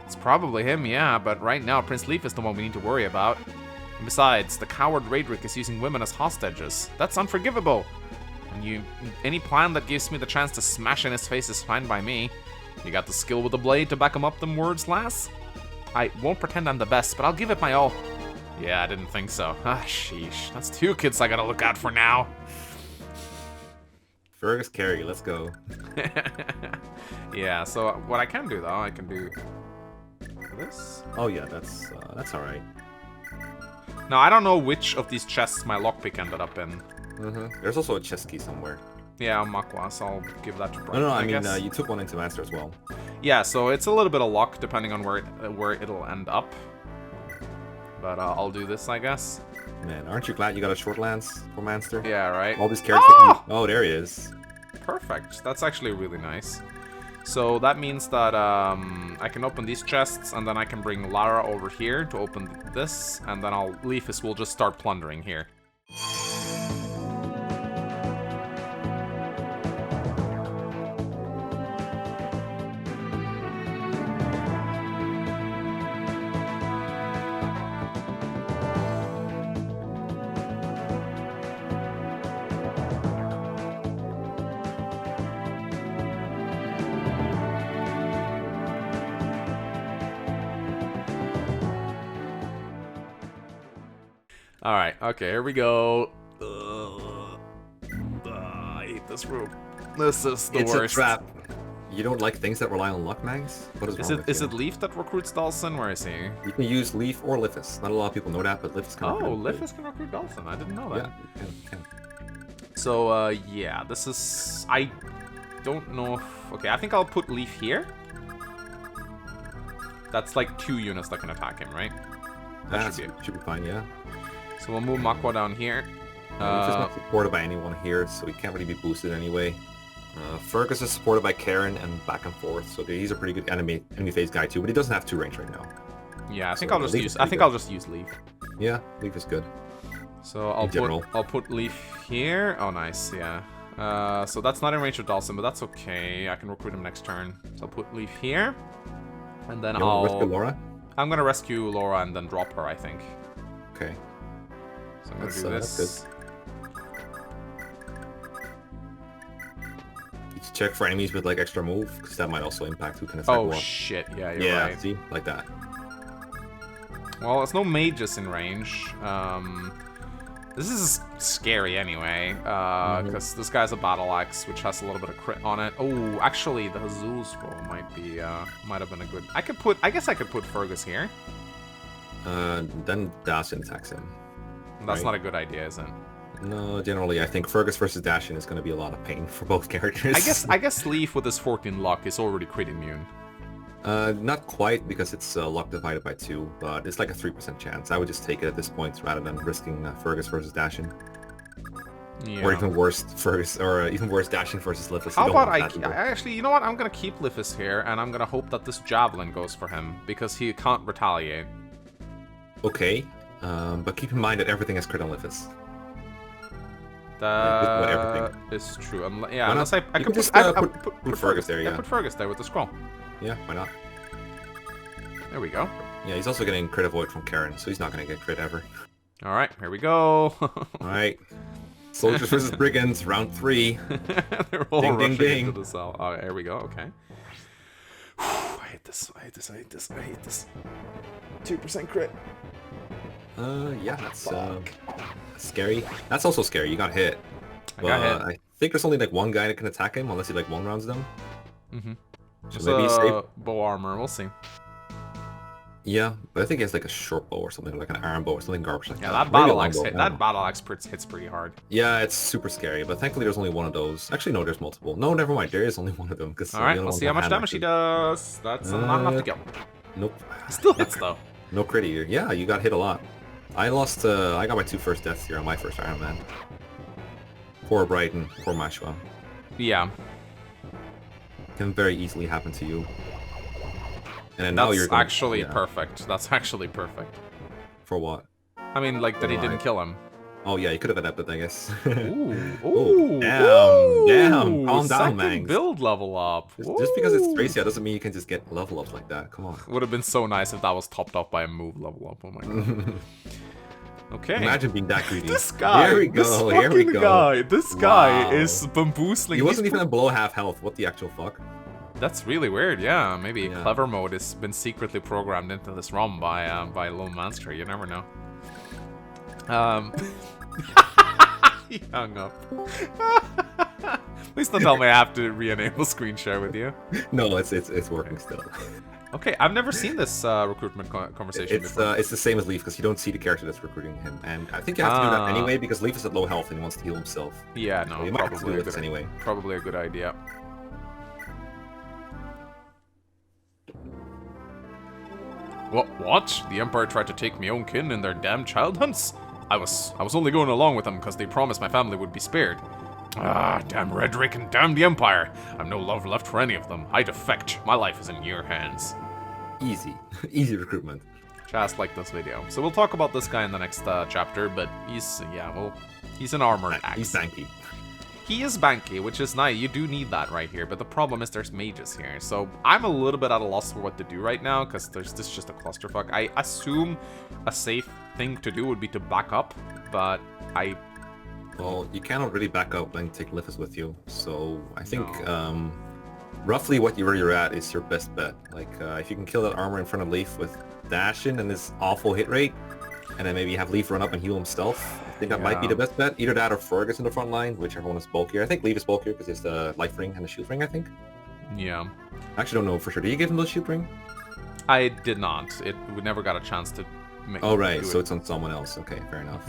It's probably him, yeah, but right now Prince Leaf is the one we need to worry about. And besides, the coward Raedric is using women as hostages. That's unforgivable. And any plan that gives me the chance to smash in his face is fine by me. You got the skill with the blade to back him up them words, lass? I won't pretend I'm the best, but I'll give it my all. Yeah, I didn't think so. Ah, sheesh. That's 2 kids I gotta look out for now. Fergus carry, let's go. Yeah, so what I can do, though, I can do this. Oh yeah, that's alright. Now, I don't know which of these chests my lockpick ended up in. There's also a chest key somewhere. Yeah, Makwa, so I'll give that to Brian. No, I mean, you took one into Master as well. Yeah, so it's a little bit of luck depending on where it'll end up. But I'll do this, I guess. Man, aren't you glad you got a short lance for Master? Yeah, right? All these characters. Oh, there he is. Perfect. That's actually really nice. So that means that I can open these chests, and then I can bring Lara over here to open this, and then Leafus will just start plundering here. Alright, okay, here we go. I hate this room. This is the worst. It's a trap. You don't like things that rely on luck, Mags? What is wrong with Is you? it Leaf that recruits Dawson? Where is he? You can use Leaf or Lifis. Not a lot of people know that, but Lifis can recruit. Oh, Lifis can recruit Dawson. I didn't know that. Yeah, you can. So, yeah, this is... I don't know if... Okay, I think I'll put Leaf here. That's like 2 units that can attack him, right? That should be fine, yeah. So we'll move Makwa down here. He's not supported by anyone here, so he can't really be boosted anyway. Fergus is supported by Karen and back and forth, so he's a pretty good enemy phase guy too, but he doesn't have 2 range right now. Yeah, I think I'll just use Leaf. Yeah, Leaf is good. So I'll put Leaf here. Oh, nice, yeah. So that's not in range of Dawson, but that's okay. I can recruit him next turn. So I'll put Leaf here, and then I'll rescue Lara. I'm gonna rescue Lara and then drop her, I think. Okay. So I'm gonna do this. You should check for enemies with like extra move, because that might also impact who can attack what. Oh shit! Yeah, you're right. See, like that. Well, there's no mages in range. This is scary anyway, because this guy's a battle axe, which has a little bit of crit on it. Oh, actually, the Hazul scroll might have been a good. I guess I could put Fergus here. Then Dashin attacks him. That's right? not a good idea, is it? No, generally, I think Fergus versus Dashin is going to be a lot of pain for both characters. I guess Leaf with his 14 luck is already crit immune. Not quite, because it's luck divided by 2, but it's like a 3% chance. I would just take it at this point rather than risking Fergus versus Dashin. Yeah. Or even worse, Fergus, or even worse, Dashin versus Liffus. How about I actually, you know what? I'm gonna keep Liffus here, and I'm gonna hope that this javelin goes for him because he can't retaliate. Okay, but keep in mind that everything has crit on Liffus. That is true. Unless I could just put Fergus there. Yeah, put Fergus there with the scroll. Yeah, why not? There we go. Yeah, he's also getting crit avoid from Karen, so he's not gonna get crit ever. All right, here we go. All right, soldiers versus brigands, round 3. They're all ding, rushing ding, ding. into the cell. Oh, here we go. Okay. I hate this. I hate this. I hate this. I hate this. 2% crit. Yeah, that's scary. That's also scary. You got hit. I got hit. I think there's only like one guy that can attack him, unless he like one rounds them. Mm-hmm. So Just maybe he's safe. bow armor. We'll see. Yeah, but I think he has like a short bow or something, like an iron bow or something garbage like Yeah, that. that Maybe a battle long axe bow, hit. I don't That know. battle axe hits pretty hard. Yeah, it's super scary, but thankfully there's only one of those. Actually, no, there's multiple. No, never mind. There is only one of them. All right, let's see how much damage he does. That's not enough to kill. Nope. Still hits though. No crit here. Yeah, you got hit a lot. I lost. I got my 2 first deaths here on my first Iron Man. Poor Brighton. Poor Mashua. Yeah. Can very easily happen to you. And then now That's you're going, actually yeah. perfect. That's actually perfect. For what? I mean, like that he didn't kill him. Oh yeah, you could have adapted, I guess. Ooh, Damn. Calm down, second Mangs. build level up. Just because it's Ooh. Thracia doesn't mean you can just get level ups like that. Come on. Would have been so nice if that was topped up by a move level up. Oh my god. Okay. Imagine being that greedy. This guy. Here we go. This Here we fucking go. guy. This guy Wow. is bamboozling. He wasn't even below half health. What the actual fuck? That's really weird. Yeah, maybe Yeah. clever mode has been secretly programmed into this ROM by Lone Monster. You never know. He hung up. Please don't tell me I have to re-enable screen share with you. No, it's working still. Okay, I've never seen this recruitment conversation before. It's the same as Leaf because you don't see the character that's recruiting him, and I think you have to do that anyway because Leaf is at low health and he wants to heal himself. Yeah, no, So you might have to do probably a this good, anyway. probably a good idea. What? The Empire tried to take my own kin in their damn child hunts? I was only going along with them because they promised my family would be spared. Ah, damn Redrick and damn the Empire. I've no love left for any of them. I defect. My life is in your hands. Easy, easy recruitment. Just like this video. So we'll talk about this guy in the next chapter, but he's an armored axe. He's tanky. He is banky, which is nice. You do need that right here, but the problem is there's mages here. So I'm a little bit at a loss for what to do right now, because this is just a clusterfuck. I assume a safe thing to do would be to back up, but Well, you cannot really back up and take Liffus with you, so I think roughly where you're at is your best bet. Like, if you can kill that armor in front of Leaf with Dashin and this awful hit rate, and then maybe have Leaf run up and heal himself, I think that might be the best bet. Either that or Fergus in the front line, whichever one is bulkier. I think Leaf is bulkier because it's the life ring and the shield ring, I think. yeah. I actually don't know for sure. Did you give him the shield ring? I did not. We never got a chance to make Oh, right, do so it. it's on someone else. Okay, fair enough.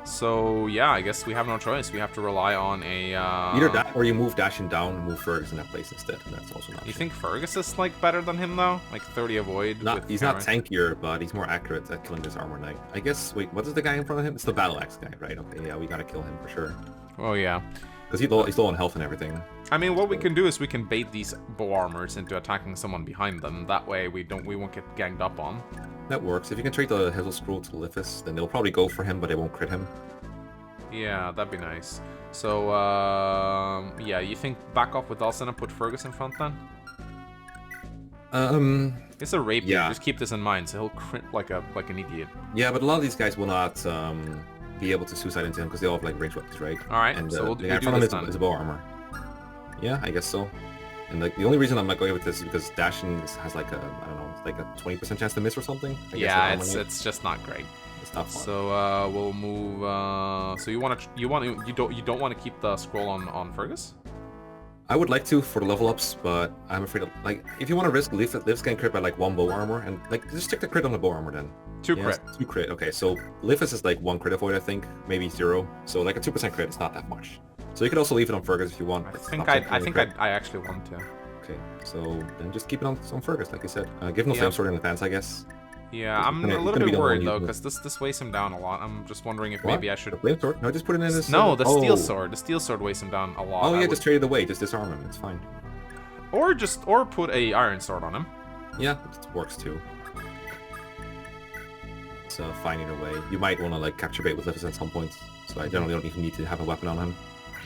So yeah, I guess we have no choice. We have to rely on a Either that or you move Dashin down and move Fergus in that place instead, and that's also not. You think Fergus is like better than him though? Like 30 avoid? with He's not Karen? tankier, but he's more accurate at killing this armor knight. I guess. Wait, what is the guy in front of him? It's the battle axe guy, right? Okay, yeah, we gotta kill him for sure. Oh yeah. Because he's low on health and everything. I mean, what we can do is we can bait these bow armors into attacking someone behind them. That way we won't get ganged up on. That works. If you can trade the Hazel Scroll to Liffus, then they'll probably go for him, but they won't crit him. Yeah, that'd be nice. So yeah, you think back off with Dawson and put Fergus in front then? It's a rapier. Yeah. Just keep this in mind. So he'll crit like an idiot. Yeah, but a lot of these guys will not be able to suicide into him because they all have like range weapons, right? All right, And so we'll the do guy in front of this him then. is a bow armor. Yeah, I guess so. And like the only reason I'm not going with this is because Dashin has like a I don't know, like a 20% chance to miss or something. I guess Yeah, with armor knight. it's just not great. It's not fun. So we'll move So you don't want to keep the scroll on Fergus? I would like to for the level ups, but I'm afraid of, like, if you want to risk Leaf's getting crit by like 1 bow armor, and like just stick the crit on the bow armor then. 2 crit. 2 crit. Okay, so Leaf's is like 1 crit avoid, I think, maybe 0. So like a 2% crit is not that much. So you could also leave it on Fergus if you want. I think I actually want to. Okay, so then just keep it on Fergus, like I said. Give him the flame sword in advance, I guess. Yeah, I'm a little bit worried though, because this weighs him down a lot. I'm just wondering if maybe I should... The flame sword? No, just put it in his... No, the steel sword. The steel sword weighs him down a lot. Oh yeah, just trade it away. Just disarm him. It's fine. Or put a iron sword on him. Yeah, it works too. So fine either way. You might want to like capture bait with Liffus at some point. So I generally don't even need to have a weapon on him.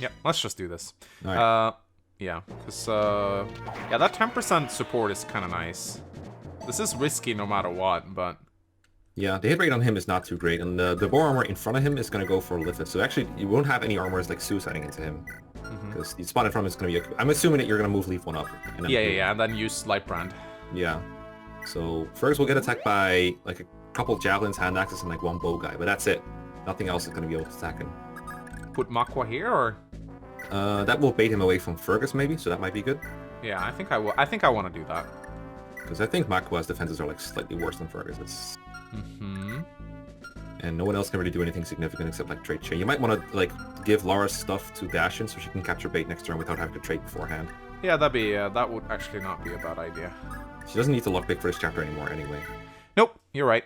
Yeah, let's just do this. Alright. Yeah, because yeah, that 10% support is kind of nice. This is risky no matter what, but... Yeah, the hit rate on him is not too great, and the bow armor in front of him is going to go for Liffus. So actually, you won't have any armors like suiciding into him. Because the spot in front of him is going to be... I'm assuming that you're going to move Leaf 1 up. And yeah, and then use Lightbrand. Yeah. So first we'll get attacked by like a couple javelins, hand axes, and like 1 bow guy, but that's it. Nothing else is going to be able to attack him. Put Makwa here, or...? That will bait him away from Fergus, maybe, so that might be good. Yeah, I think I will. I think I want to do that. Because I think Makwa's defenses are like slightly worse than Fergus's. And no one else can really do anything significant except like trade chain. You might want to like give Lara's stuff to Dashin so she can capture bait next turn without having to trade beforehand. Yeah, that would actually not be a bad idea. She doesn't need to lockpick for this chapter anymore anyway. Nope, you're right.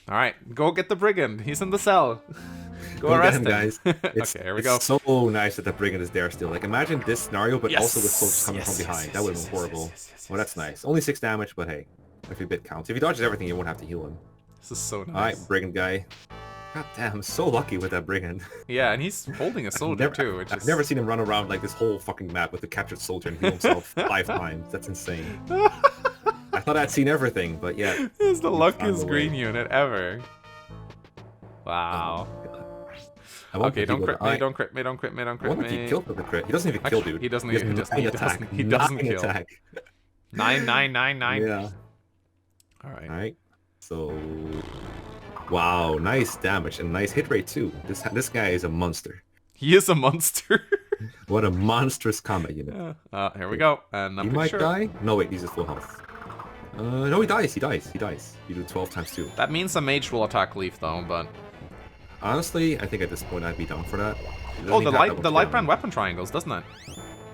All right, go get the brigand. He's in the cell. Go arrest him, guys. Okay, here we go. It's so nice that the brigand is there still. Like imagine this scenario, but also with folks coming from behind. That would have been horrible. Well, that's nice. Only 6 damage, but hey, every bit counts. If he dodges everything, you won't have to heal him. This is so nice. All right, brigand guy. God damn, I'm so lucky with that brigand. Yeah, and he's holding a soldier too. I've never seen him run around like this whole fucking map with the captured soldier and heal himself 5 times. That's insane. I thought I'd seen everything, but yeah. This is the luckiest green unit ever. Wow. Okay, don't crit me, don't crit me, don't crit me, don't crit me. What if he killed with the crit? He doesn't even kill, dude. He doesn't kill. Attack. 9, 9, 9, 9. Yeah. Alright. So... Wow, nice damage and nice hit rate too. This guy is a monster. He is a monster. What a monstrous combat unit. Here we go. And he might die? No, wait, he's at full health. No, he dies. You do 12 times 2. That means the mage will attack Leaf though, but... Honestly, I think at this point I'd be down for that. Oh, the Lightbrand weapon triangles, doesn't it?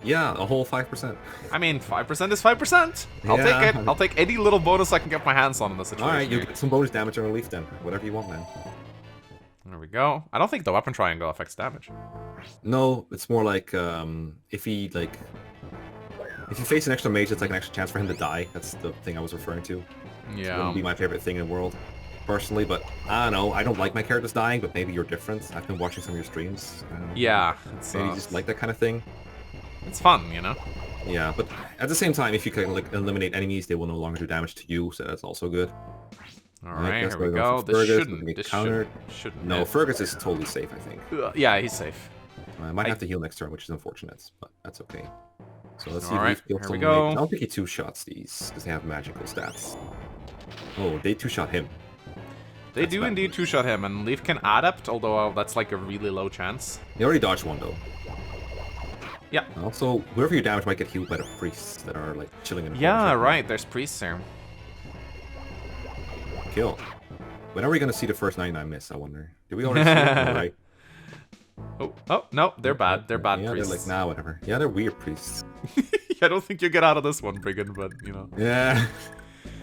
Yeah, a whole 5%. I mean, 5% is 5%. I'll take it. I'll take any little bonus I can get my hands on in this situation. Alright, you get some bonus damage on a Leaf then. Whatever you want, man. There we go. I don't think the weapon triangle affects damage. No, it's more like, if you face an extra mage, it's like an extra chance for him to die. That's the thing I was referring to. Yeah. It wouldn't be my favorite thing in the world, personally, but I don't know. I don't like my characters dying, but maybe you're different. I've been watching some of your streams. Yeah. Maybe you just like that kind of thing. It's fun, you know? Yeah, but at the same time, if you can like eliminate enemies, they will no longer do damage to you, so that's also good. Alright, here we go. This shouldn't. No, Fergus is totally safe, I think. Yeah, he's safe. I might have to heal next turn, which is unfortunate, but that's okay. So let's see if we here we go. I don't think he 2-shots these, because they have magical stats. Oh, they 2-shot him. They do indeed 2-shot him, and Leaf can adapt, although that's like a really low chance. He already dodged 1, though. Yeah. Also, whoever you damage might get healed by the priests that are like chilling in the Yeah, right. There's priests there. Kill. When are we gonna see the first 99 miss? I wonder. Did we already see it? Right. Oh, no, they're bad. They're bad yeah, priests. They're like, nah, whatever. Yeah, they're weird priests. I don't think you get out of this one, Brigand, but you know. Yeah.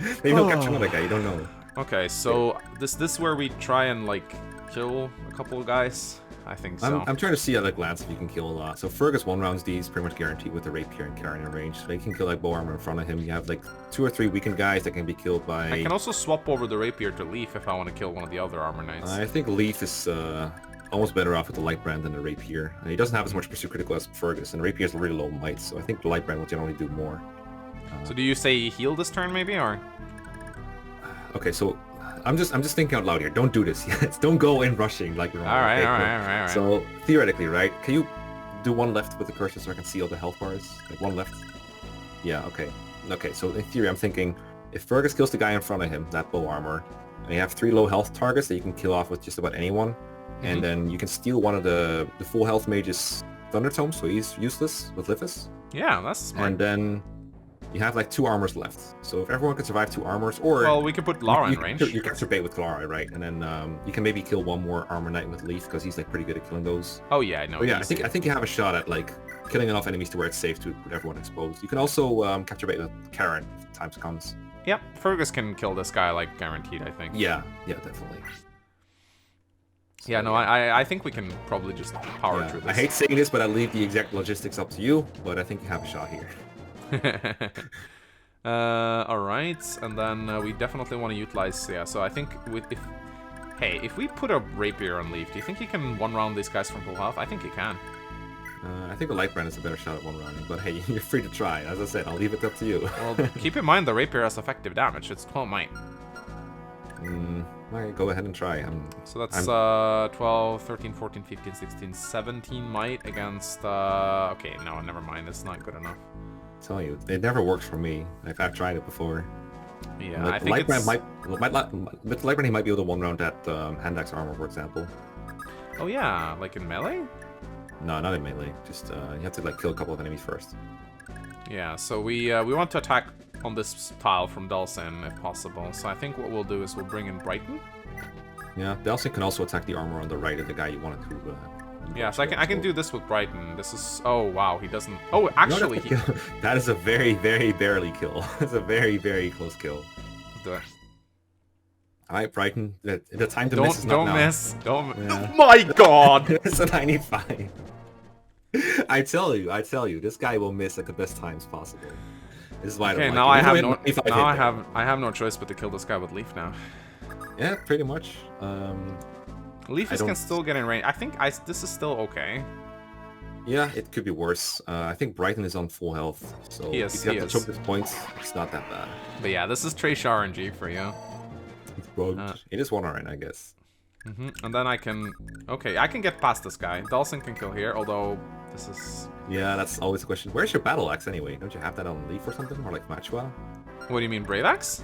Maybe he'll capture another guy. You don't know. Okay, so this where we try and like kill a couple of guys. I think so. I'm trying to see at a glance if you can kill a lot. So Fergus 1-rounds these pretty much guaranteed with the rapier and carrying range. So you can kill like bow armor in front of him. You have like 2 or 3 weakened guys that can be killed by... I can also swap over the rapier to Leaf if I want to kill one of the other armor knights. I think Leaf is almost better off with the Lightbrand than the rapier. And he doesn't have as much pursuit critical as Fergus, and the rapier is really low might, so I think the Lightbrand will generally do more. So do you say heal this turn maybe, or? Okay, so I'm just thinking out loud here. Don't do this yet. Don't go in rushing like we're on. All right. So theoretically, right? Can you do 1 left with the cursor so I can see all the health bars? Like 1 left. Yeah. Okay. Okay. So in theory, I'm thinking if Fergus kills the guy in front of him, that bow armor, and you have 3 low health targets that you can kill off with just about anyone, and then you can steal one of the full health mage's Thunder Tomes, so he's useless with Lithus. Yeah, that's smart. And then you have like 2 armors left. So if everyone can survive 2 armors, or Well, we could put Lara in range. You capture bait with Lara, right? And then you can maybe kill 1 more armor knight with Leaf because he's like pretty good at killing those. Oh yeah, no. But yeah, I think you have a shot at like killing enough enemies to where it's safe to put everyone exposed. You can also capture bait with Karen if times comes. Yep, Fergus can kill this guy like guaranteed, I think. Yeah, definitely. So, yeah, no, I think we can probably just power through this. I hate saying this, but I leave the exact logistics up to you, but I think you have a shot here. Alright, and then we definitely want to utilize, yeah, so I think if we put a rapier on Leaf, do you think he can one-round these guys from full health? I think he can. I think the light brand is a better shot at one-rounding, but hey, you're free to try. As I said, I'll leave it up to you. Well, keep in mind the rapier has effective damage, it's 12 might. Alright, go ahead and try. So that's 12, 13, 14, 15, 16, 17 might against... okay, no, never mind, it's not good enough. I'm telling you, it never works for me. I've tried it before. Yeah, like, I think with light brand he might be able to one-round that hand-axe armor, for example. Oh yeah, like in melee? No, not in melee. Just you have to like kill a couple of enemies first. Yeah, so we want to attack on this tile from Delsin if possible. So I think what we'll do is we'll bring in Brighton. Yeah, Delsin can also attack the armor on the right of the guy you wanted to. Yeah, so I can do this with Brighton. This is wow, he doesn't. Oh, actually, that is a very barely kill. It's a very close kill. Let's do it. All right, Brighton. The time to miss is not now. Don't miss. Don't. Yeah. Oh my God! It's a 95. I tell you, this guy will miss at the best times possible. This is why. Okay, I don't now like I him. I have no choice but to kill this guy with Leaf now. Yeah, pretty much. Leaf can still get in range. I think this is still okay. Yeah, it could be worse. I think Brighton is on full health, so if you have to choke his points, it's not that bad. But yeah, this is Thracia RNG for you. It is one alright, I guess. And then I can get past this guy. Delsin can kill here, although this is... Yeah, that's always the question. Where's your battle axe anyway? Don't you have that on Leaf or something? Or like Machua? What do you mean, Brave Axe?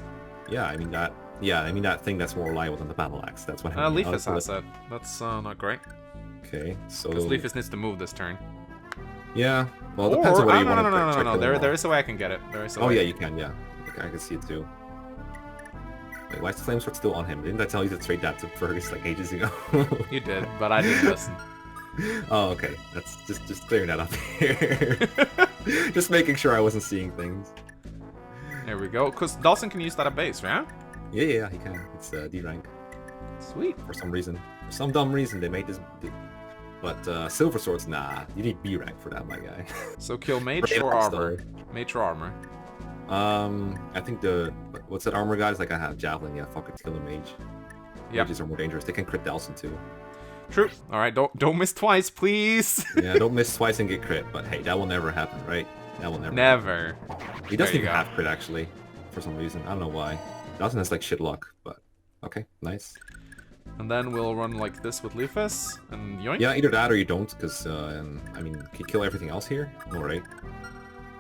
Yeah, I mean that thing that's more reliable than the battle axe. That's what I mean. Leafus has that. That's not great. Okay, so... Because Leafus needs to move this turn. Yeah, well, it depends on what you want to No. There is a way I can get it. There is a way. Oh yeah, you can, yeah. I can see it too. Wait, why is the Flamesword still on him? Didn't I tell you to trade that to Fergus like ages ago? You did, but I didn't listen. Oh, okay. That's just clearing that up here. Just making sure I wasn't seeing things. There we go. Because Dawson can use that at base, right? Yeah, he can. It's D rank. Sweet. For some reason. For some dumb reason, they made this... But Silver Swords, nah. You need B rank for that, my guy. So kill Mage or Armor? Mage or Armor? I think what's that armor guy? It's like I have Javelin. Yeah, fuck it, kill the Mage. Yeah. Mages are more dangerous. They can crit Delsin too. True. All right, don't miss twice, please. Yeah, don't miss twice and get crit. But hey, that will never happen, right? That will never. Never. He doesn't even have crit actually, for some reason. I don't know why. Delsin has like shit luck, but okay, nice. And then we'll run like this with Lufus and yoink. Yeah, either that or you don't, because I mean, can you kill everything else here? No, right?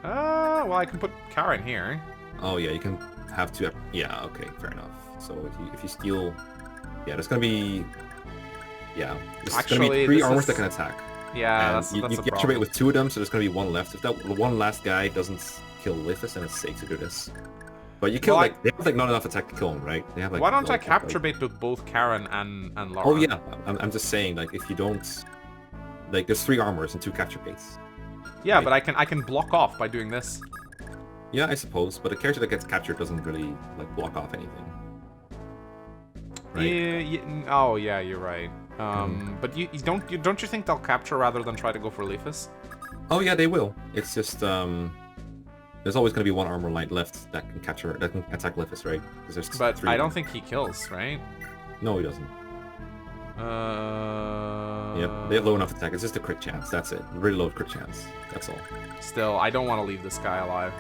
Well, I can put Karen here. Oh yeah, you can have two. Yeah, okay, fair enough. So if you steal, yeah, there's gonna be, yeah, there's gonna be 3 armors that can attack. Yeah, and you activate with 2 of them, so there's gonna be 1 left. If that one last guy doesn't kill Lithus, then it's safe to do this. But you kill they have like not enough attack to kill him, right? They have like. Why don't I capture bait with both Karen and Lara? Oh yeah, I'm just saying like if you don't, like there's 3 armors and 2 capture baits. Yeah, right? But I can block off by doing this. Yeah, I suppose, but a character that gets captured doesn't really like block off anything. Right? Yeah, oh yeah, you're right. But you don't you think they'll capture rather than try to go for Lefus? Oh yeah, they will. It's just there's always going to be 1 armor light left that can attack Lefus, right? But I don't think he kills, right? No, he doesn't. Yep, they have low enough attack. It's just a crit chance. That's it. Really low crit chance. That's all. Still, I don't want to leave this guy alive.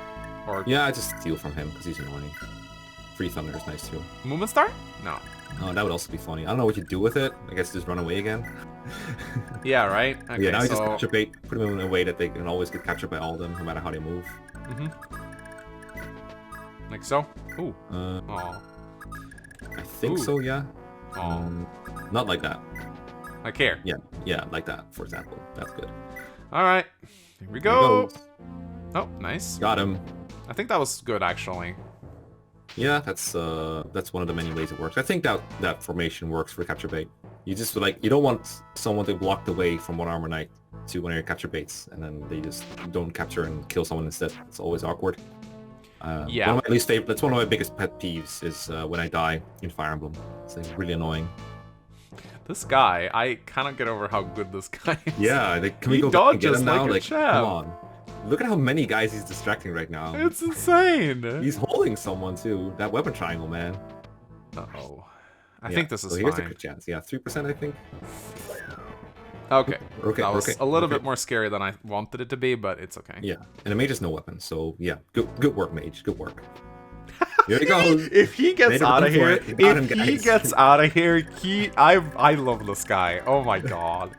Or yeah, I just steal from him because he's annoying. Free Thunder is nice too. Movement Star? No. Oh, that would also be funny. I don't know what you do with it. I guess just run away again. Yeah, right? Okay, yeah, now you just capture bait, put them in a way that they can always get captured by all of them, no matter how they move. Like so? Ooh. I think so, yeah. Oh. Not like that. Like here. Yeah, like that, for example. That's good. Alright. Here we There go. goes. Oh, nice. Got him. I think that was good, actually. Yeah, that's one of the many ways it works. I think that formation works for capture bait. You just you don't want someone to block the way from one armor knight to one of your capture baits, and then they just don't capture and kill someone instead. It's always awkward. Yeah. That's one of my biggest pet peeves is when I die in Fire Emblem. It's like really annoying. This guy, I cannot get over how good this guy is. Yeah, can we He go back and get dodges him now? like a champ. Come on. Look at how many guys he's distracting right now. It's insane. He's holding someone too. That weapon triangle, man. Uh-oh. I think this is here's fine. a good chance. Yeah, 3% I think. Okay. Okay, That was okay, a little okay. bit more scary than I wanted it to be, but it's okay. Yeah, and a mage has no weapon, so yeah, good work, mage. Good work. Here he goes. If he gets Made a out run of for here, it. Got him, if he guys. gets out of here, I love this guy. Oh my god.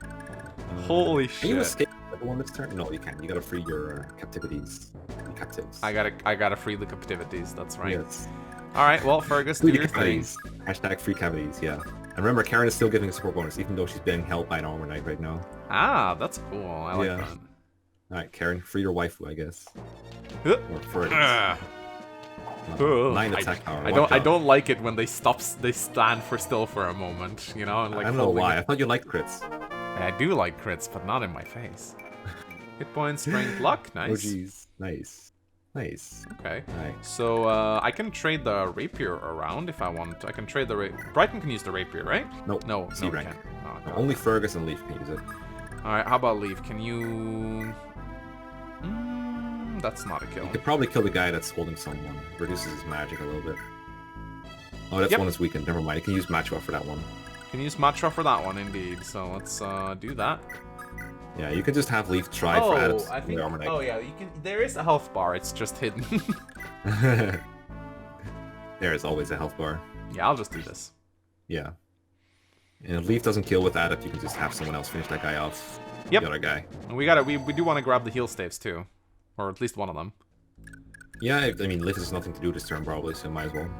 Holy Can you shit. escape everyone this turn? No, you can't. You gotta free your captivities. Your captives. I gotta free the captivities, that's right. Yes. Alright, well, Fergus, do Free the your thing. cavities. Hashtag free cavities, yeah. And remember, Karen is still giving a support bonus, even though she's being held by an armor knight right now. Ah, that's cool. I like Yeah. that. Alright, Karen, free your waifu, I guess. Huh. Or Fergus. Ah. Ugh. 9 attack power. I don't like it when they stand for still for a moment, you know, and like I don't know holding why. it. I thought you liked crits. I do like crits, but not in my face. Hit points, strength, luck, Oh nice. jeez. Nice. Nice. Okay. Alright. So I can trade the rapier around if I want. I can trade the Brighton can use the rapier, right? Nope. No, C no, rank. he can't. Oh, No, God. only Fergus and Leaf can use it. All right, how about Leaf? Can you? That's not a kill. You could probably kill the guy that's holding someone. Reduces his magic a little bit. Oh, that one is weakened. Never mind. You can use Machua for that one. Can use Matra for that one, indeed. So let's do that. Yeah, you can just have Leaf try for added I think. the armor knight. Oh yeah, you can. There is a health bar. It's just hidden. There is always a health bar. Yeah, I'll just do this. Yeah. And if Leaf doesn't kill with added, you can just have someone else finish that guy off. Yep. The other guy. And we do want to grab the heal staves too, or at least one of them. Yeah, I mean, Leaf has nothing to do this turn probably, so might as well.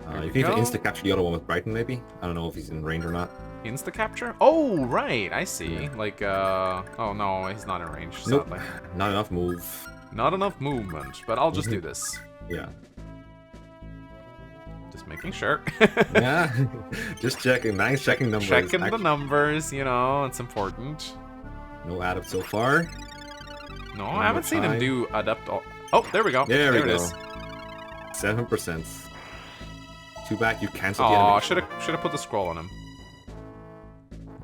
There You we can even go. insta-capture the other one with Brighton, maybe? I don't know if he's in range or not. Insta capture? Oh right, I see. Like oh no, he's not in range. Nope. Sadly. Not enough move. Not enough movement, but I'll just do this. Yeah. Just making sure. Yeah. Just checking. Nice checking numbers. Checking the Actually, numbers, you know, it's important. no add-up so far. No, One I haven't more seen him time. do adapt. Oh, there we go. There we it go. is. 7%. Too bad you canceled the Oh, animation. should have put the scroll on him.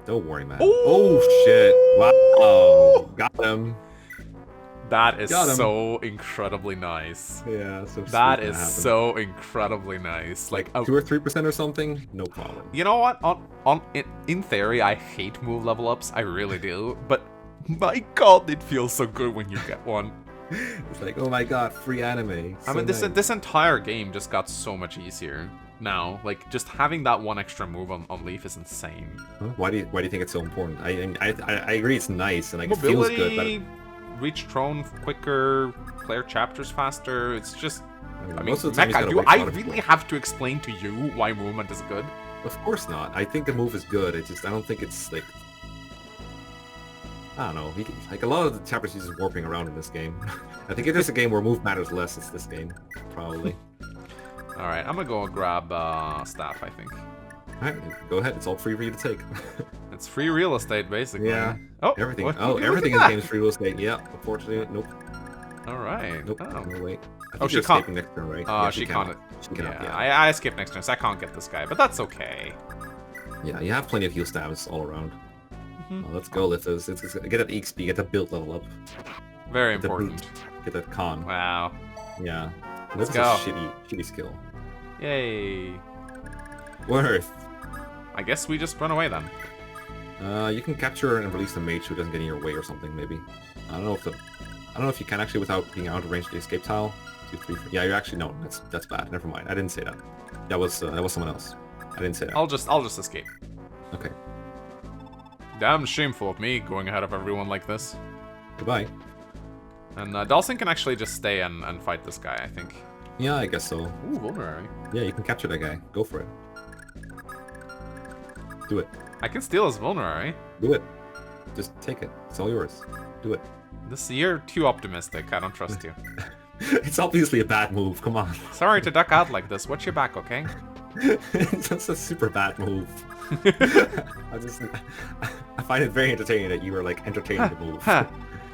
Don't worry, man. Ooh. Oh, shit. Wow. Got him. That is Got him. so incredibly nice. Yeah, so That sweet is happened. so incredibly nice. Like, 2 or 3% or something? No problem. you know what? In theory, I hate move level ups. I really do. But my god, it feels so good when you get one. It's like, oh my god, free anime. I So mean, nice. this entire game just got so much easier now. Like, just having that one extra move on Leaf is insane. Huh? Why do you think it's so important? I agree it's nice and like it feels good, Mobility, reach throne quicker, clear chapters faster. It's just, but I mean, most of the time you Mecha, gotta do wait I for it. really have to explain to you why movement is good? Of course not. I think the move is good. It's just I don't think it's like I don't know. Like a lot of the chapters he's just warping around in this game. I think if there's a game where move matters less, it's this game, probably. All right, I'm gonna go grab staff. I think Alright, go ahead. It's all free for you to take. it's free real estate, basically. Yeah. Oh, Everything. what- Oh, look at everything in the that. game is free real estate. Yeah. Unfortunately, nope. All right. Nope. Oh. No, wait. I Oh, think she you're can't- escaping next turn, right? She can't. She cannot, Yeah, yeah. I skipped next turn, so I can't get this guy, but that's okay. Yeah, you have plenty of heal stabs all around. Mhm. Well, let's go, Lithos. Let's get that EXP, get that build level up. Very Get that important. boot, get that con. Wow. Yeah. Let's That's go. a shitty skill. Yay. Worth. I guess we just run away then. You can capture and release the mage who doesn't get in your way or something, maybe. I don't know if you can actually without being out of range of the escape tile. 2, 3, 4. Yeah, you're actually no. That's bad. Never mind. I didn't say that. That was someone else. I didn't say that. I'll just escape. Okay. Damn shameful of me going ahead of everyone like this. Goodbye. And Dalsin can actually just stay and fight this guy, I think. Yeah, I guess so. Ooh, vulnerary. Yeah, you can capture that guy. Go for it. Do it. I can steal his vulnerary, right? Do it. Just take it. It's all yours. Do it. You're too optimistic. I don't trust you. It's obviously a bad move. Come on. Sorry to duck out like this. Watch your back, okay? That's a super bad move. I find it very entertaining that you were like entertaining the move.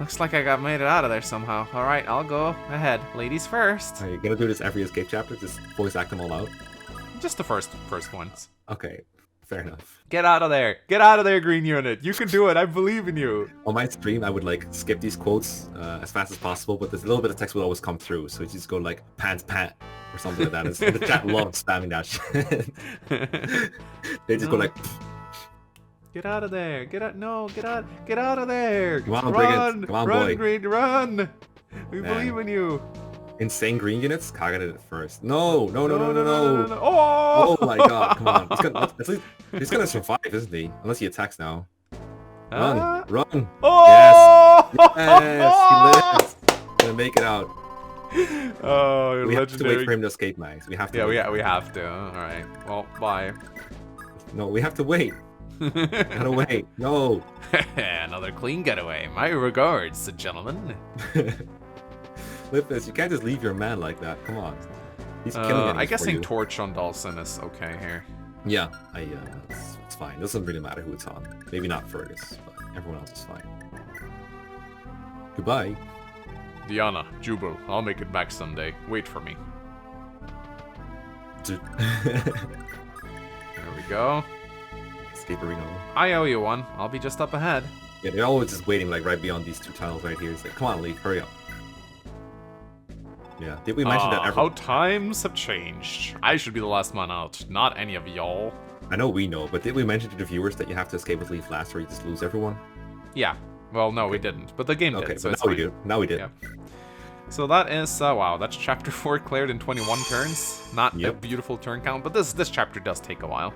Looks like I got made it out of there somehow. All right, I'll go ahead. Ladies first. Are you gonna do this every escape chapter? Just voice act them all out? Just the first ones. Okay, fair enough. Get out of there. Get out of there, Green Unit. You can do it. I believe in you. On my stream, I would like skip these quotes as fast as possible, but there's a little bit of text will always come through, so you just go like pants pant or something like that. And the chat loves spamming that shit. They just go like. Get out of there! Get out! No! Get out! Get out of there! Come on, run! Come on, run, boy! Green! Run! We believe in you. Insane green units. Kaga did it first. No! No! Oh my god! Come on! He's gonna survive, isn't he? Unless he attacks now. Run! Run! Oh! Yes! He lives. Gonna make it out. Oh, you're we legendary. have to wait for him to escape, Max. We have to. Yeah, we have to. All right. Well, bye. No, we have to wait. Gotta wait. No. Another clean getaway. My regards, gentlemen. Lippus, you can't just leave your man like that. Come on. He's killing it. I guess saying torch on Dawson is okay here. Yeah, it's fine. It doesn't really matter who it's on. Maybe not Fergus, but everyone else is fine. Goodbye. Diana, Jubal, I'll make it back someday. Wait for me. There we go. Escape arena. I owe you one. I'll be just up ahead. Yeah, they're always just waiting like right beyond these two tiles right here. It's like, come on, Lee, hurry up. Yeah, did we mention that? How times have changed. I should be the last man out, not any of y'all. I know we know, but did we mention to the viewers that you have to escape with Leaf last, or you just lose everyone? Yeah. Well, no, we didn't, but the game did. Okay, So but it's now we fine. do. Now we did. Yeah. So that is wow. That's chapter 4 cleared in 21 turns. Not a beautiful turn count, but this chapter does take a while.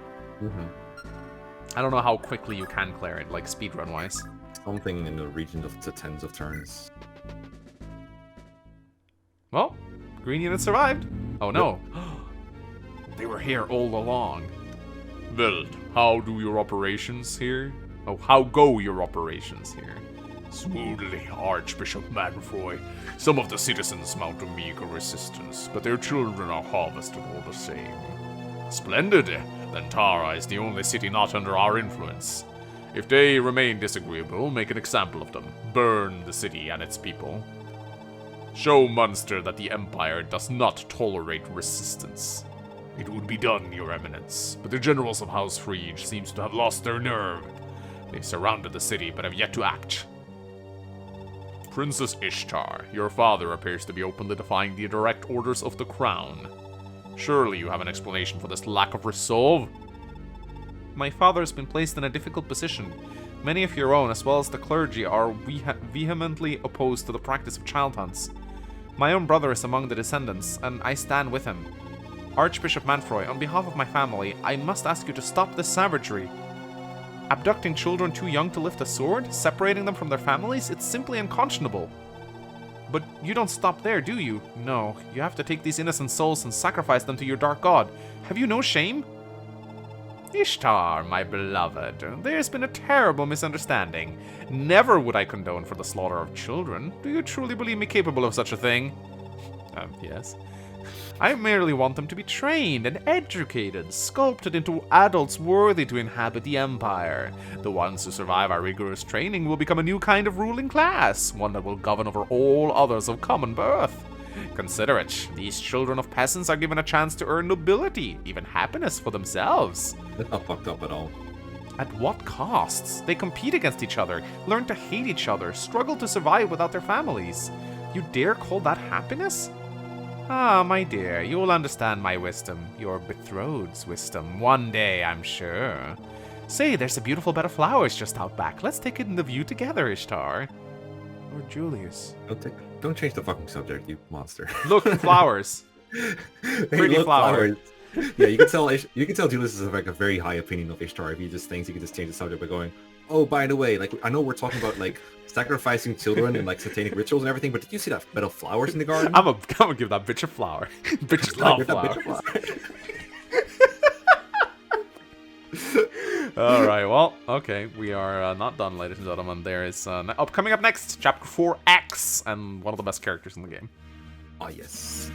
I don't know how quickly you can clear it, like speedrun wise. Something in the region of the tens of turns. Well, green unit survived. Oh no. They were here all along. Well, how do your operations here? Oh, how go your operations here? Smoothly, Archbishop Manfroy. Some of the citizens mount a meager resistance, but their children are harvested all the same. Splendid! Then Tara is the only city not under our influence. If they remain disagreeable, make an example of them. Burn the city and its people. Show Munster that the Empire does not tolerate resistance. It would be done, Your Eminence, but the generals of House Frege seems to have lost their nerve. They've surrounded the city, but have yet to act. Princess Ishtar, your father appears to be openly defying the direct orders of the crown. Surely you have an explanation for this lack of resolve? My father has been placed in a difficult position. Many of your own, as well as the clergy, are vehemently opposed to the practice of child hunts. My own brother is among the descendants, and I stand with him. Archbishop Manfroy, on behalf of my family, I must ask you to stop this savagery. Abducting children too young to lift a sword? Separating them from their families? It's simply unconscionable. But you don't stop there, do you? No, you have to take these innocent souls and sacrifice them to your dark god. Have you no shame? Ishtar, my beloved, there's been a terrible misunderstanding. Never would I condone for the slaughter of children. Do you truly believe me capable of such a thing? Yes. I merely want them to be trained and educated, sculpted into adults worthy to inhabit the Empire. The ones who survive our rigorous training will become a new kind of ruling class, one that will govern over all others of common birth. Consider it, these children of peasants are given a chance to earn nobility, even happiness for themselves. That's not fucked up at all. At what costs? They compete against each other, learn to hate each other, struggle to survive without their families. You dare call that happiness? Ah, my dear, you will understand my wisdom, your betrothed's wisdom, one day, I'm sure. Say, there's a beautiful bed of flowers just out back. Let's take it in the view together, Ishtar. Or Julius. Don't change the fucking subject, you monster. Look, flowers. Pretty flowers. Yeah, you can tell Julius is like a very high opinion of Ishtar if he just thinks he can just change the subject by going, oh, by the way, like I know we're talking about like sacrificing children and like satanic rituals and everything, but did you see that bed of flowers in the garden? I'm gonna give that bitch a flower. Bitches love flowers. Alright, well, okay, we are not done, ladies and gentlemen. There is, coming up next, Chapter 4X, and one of the best characters in the game. Oh, yes.